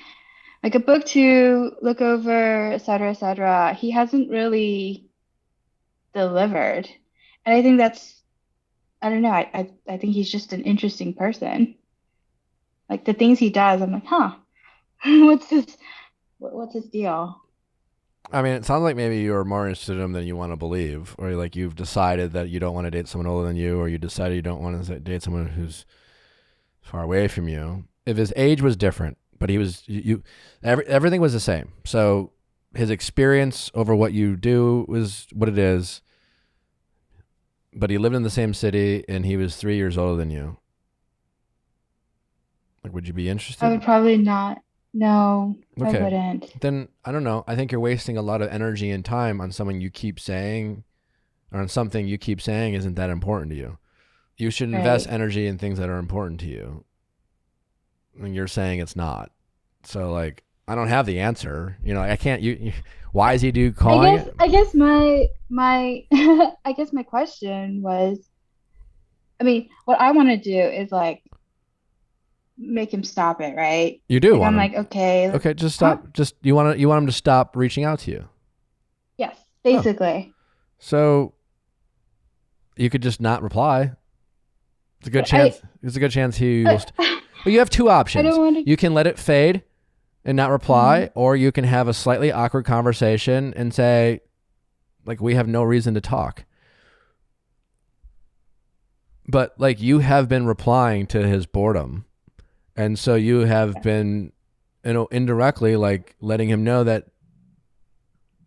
G: like a book to look over, et cetera, he hasn't really delivered. And I think I don't know, I think he's just an interesting person. Like the things he does, I'm like, huh, what's his deal?
A: I mean, it sounds like maybe you're more interested in him than you want to believe, or like you've decided that you don't want to date someone older than you, or you decided you don't want to date someone who's far away from you. If his age was different, but he was, everything was the same. So his experience over what you do was what it is, but he lived in the same city and he was 3 years older than you. Like, would you be interested?
G: I would probably not. No,
A: Okay.
G: I wouldn't.
A: Then I don't know. I think you're wasting a lot of energy and time on someone you keep saying, or on something you keep saying isn't that important to you. You should invest energy in things that are important to you. And you're saying it's not. So like, I don't have the answer. I can't. Why is he calling it?
G: I guess my I guess my question was, I mean, what I want to do is like make him stop it, right?
A: You do.
G: I'm like, okay.
A: Okay, just stop. Huh? Just you want him to stop reaching out to you.
G: Yes, basically.
A: Oh. So you could just not reply. It's a good chance. It's a good chance he will. Well, you have two options. You can let it fade and not reply, or you can have a slightly awkward conversation and say, like, we have no reason to talk. But like, you have been replying to his boredom. And so you have been, indirectly like letting him know that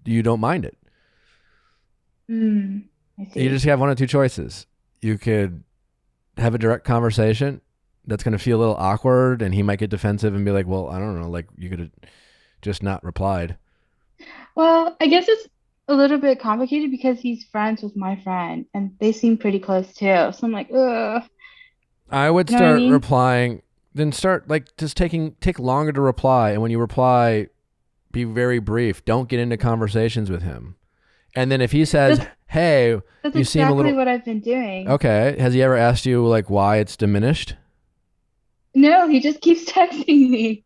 A: you don't mind it.
G: I see.
A: You just have one of two choices. You could have a direct conversation that's going to feel a little awkward, and he might get defensive and be like, well, I don't know, like you could have just not replied.
G: Well, I guess it's a little bit complicated because he's friends with my friend and they seem pretty close too. So I'm like, ugh.
A: I would start replying, then start like just take longer to reply. And when you reply, be very brief. Don't get into conversations with him. And then if he says, hey, you seem a little...
G: That's exactly what I've been doing.
A: Okay. Has he ever asked you like why it's diminished?
G: No, he just keeps texting me.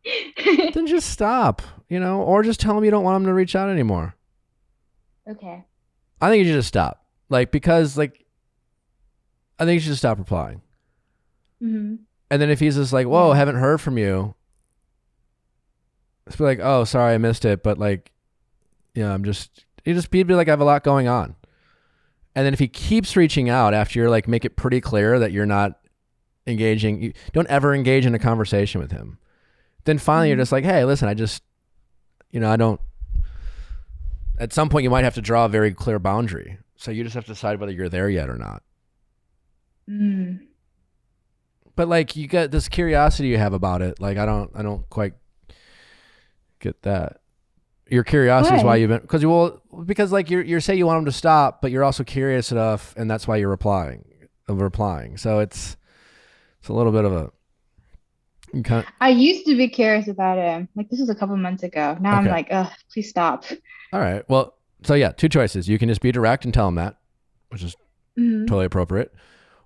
A: Then just stop, or just tell him you don't want him to reach out anymore.
G: Okay.
A: I think you should just stop. Because I think you should just stop replying.
G: Mm-hmm.
A: And then if he's just like, whoa, haven't heard from you. Just be like, oh, sorry, I missed it. But he'd be like, I have a lot going on. And then if he keeps reaching out after you're like, make it pretty clear that you're not engaging, you don't ever engage in a conversation with him. Then finally you're just like, hey, listen, I just, I don't, at some point you might have to draw a very clear boundary. So you just have to decide whether you're there yet or not. But you got this curiosity you have about it. Like, I don't quite get that. Your curiosity is why you've been, because you're saying you want him to stop, but you're also curious enough, and that's why you're replying. So it's a little bit of You kind of,
G: I used to be curious about him. Like this was a couple months ago. Now I'm
A: Okay.
G: like, ugh, please stop.
A: all right. Well, so yeah, two choices. You can just be direct and tell him that, which is
G: Mhm.
A: totally appropriate.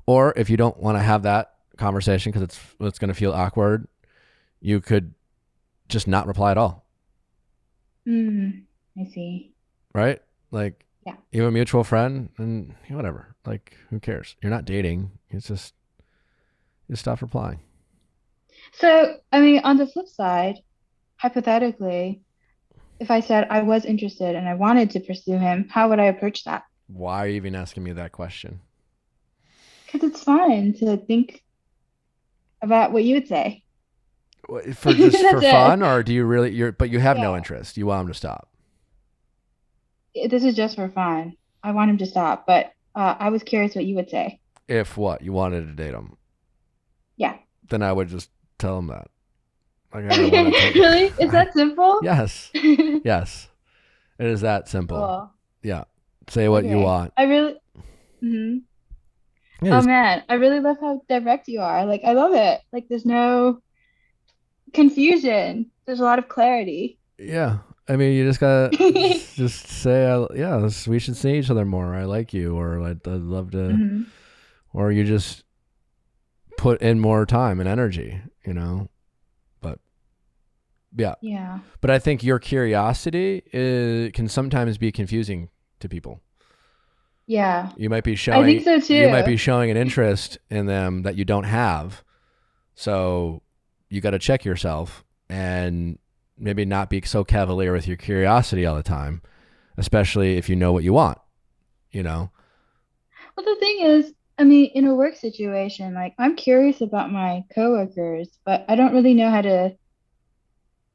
A: Or if you don't want to have that conversation because it's going to feel awkward, you could just not reply at all.
G: I see.
A: Right? Like,
G: Yeah.
A: you have a mutual friend and whatever. Like, who cares? You're not dating. It's just, you stop replying.
G: So, I mean, on the flip side, hypothetically, if I said I was interested and I wanted to pursue him, how would I approach that?
A: Why are you even asking me that question?
G: Because it's fun to think about what you would say.
A: For just for
G: That's it.
A: fun, or do you really? But you have no
G: Yeah.
A: interest. You want him to stop.
G: This is just for fun. I want him to stop, but I was curious what you would say.
A: If what you wanted to date him,
G: Yeah.
A: then I would just tell him that. Like, I don't want to date you.
G: Really? Is that simple?
A: Yes. Yes. It is that simple.
G: Cool.
A: Yeah. Say what you
G: Okay.
A: want.
G: I really. hmm
A: Yeah,
G: Oh
A: just-
G: man, I really love how direct you are. Like, I love it. Like, there's no confusion. There's a lot of clarity.
A: yeah. I mean, you just gotta just say, we should see each other more. I like you, or I'd love to,
G: Mhm.
A: or you just put in more time and energy, But yeah,
G: Yeah.
A: but I think your curiosity can sometimes be confusing to people.
G: Yeah.
A: You might be
G: I
A: showing,
G: think so too.
A: you might be showing an interest in them that you don't have. So you got to check yourself and maybe not be so cavalier with your curiosity all the time, especially if you know what you want,
G: Well, the thing is, I mean, in a work situation, like I'm curious about my coworkers, but I don't really know how to.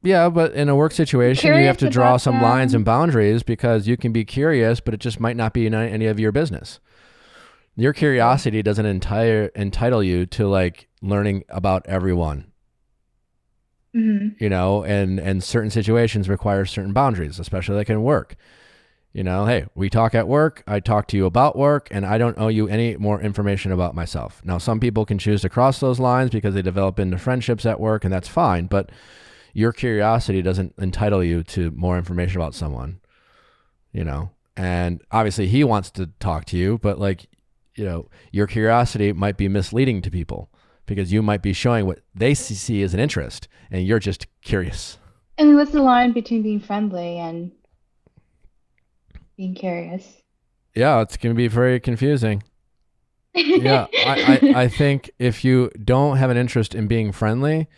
A: Yeah, but in a work situation, you have
G: Curious
A: to draw
G: about
A: some lines
G: them.
A: and boundaries because you can be curious, but it just might not be any of your business. Your curiosity doesn't entitle you to like learning about everyone,
G: Mhm.
A: and certain situations require certain boundaries, especially like in work. Hey, we talk at work, I talk to you about work, and I don't owe you any more information about myself. Now, some people can choose to cross those lines because they develop into friendships at work, and that's fine, but your curiosity doesn't entitle you to more information about someone, and obviously he wants to talk to you, but like, your curiosity might be misleading to people because you might be showing what they see as an interest and you're just curious.
G: I mean, what's the line between being friendly and being curious?
A: Yeah, it's going to be very confusing. Yeah, I think if you don't have an interest in being friendly,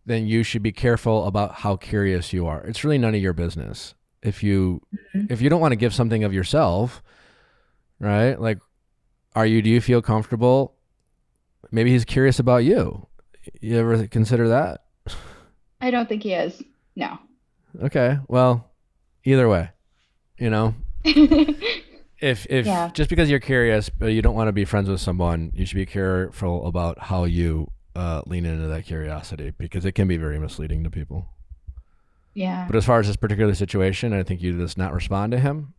A: then you should be careful about how curious you are. It's really none of your business. If you don't want to give something of yourself, right? Like, do you feel comfortable? Maybe he's curious about you. You ever consider that?
G: I don't think he is. No.
A: Okay. Well, either way, if
G: Yeah.
A: just because you're curious, but you don't want to be friends with someone, you should be careful about how you lean into that curiosity because it can be very misleading to people.
G: Yeah.
A: But as far as this particular situation, I think you just not respond to him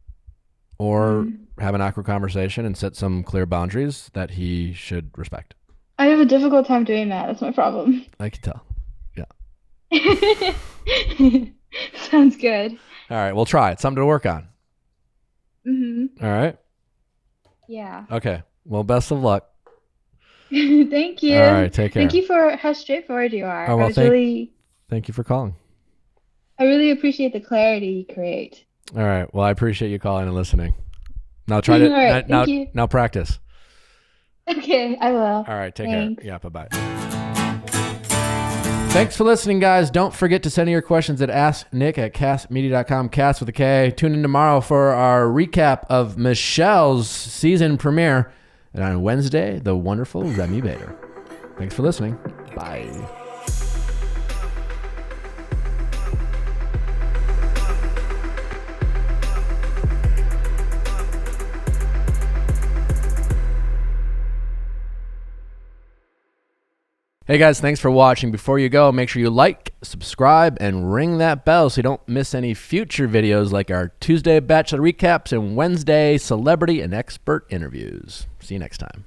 A: or have an awkward conversation and set some clear boundaries that he should respect.
G: I have a difficult time doing that. That's my problem.
A: I can tell.
G: Sounds good.
A: All right. We'll try. It's something to work on.
G: Mm-hmm.
A: All right.
G: Yeah.
A: Okay. Well, best of luck.
G: Thank you.
A: All right. Take care.
G: Thank you for how straightforward you are.
A: Oh, well,
G: I was really,
A: Thank you for calling.
G: I really appreciate the clarity you create.
A: All right. Well, I appreciate you calling and listening. Now try to
G: All right,
A: now,
G: thank you.
A: now practice.
G: Okay, I will.
A: All right. Take
G: Thanks.
A: care. Yeah. Bye-bye. Thanks for listening, guys. Don't forget to send in your questions at asknick@castmedia.com, cast with a K. Tune in tomorrow for our recap of Michelle's season premiere. And on Wednesday, the wonderful Remy Bader. Thanks for listening. Bye. Hey guys, thanks for watching. Before you go, make sure you like, subscribe, and ring that bell so you don't miss any future videos like our Tuesday Bachelor recaps and Wednesday celebrity and expert interviews. See you next time.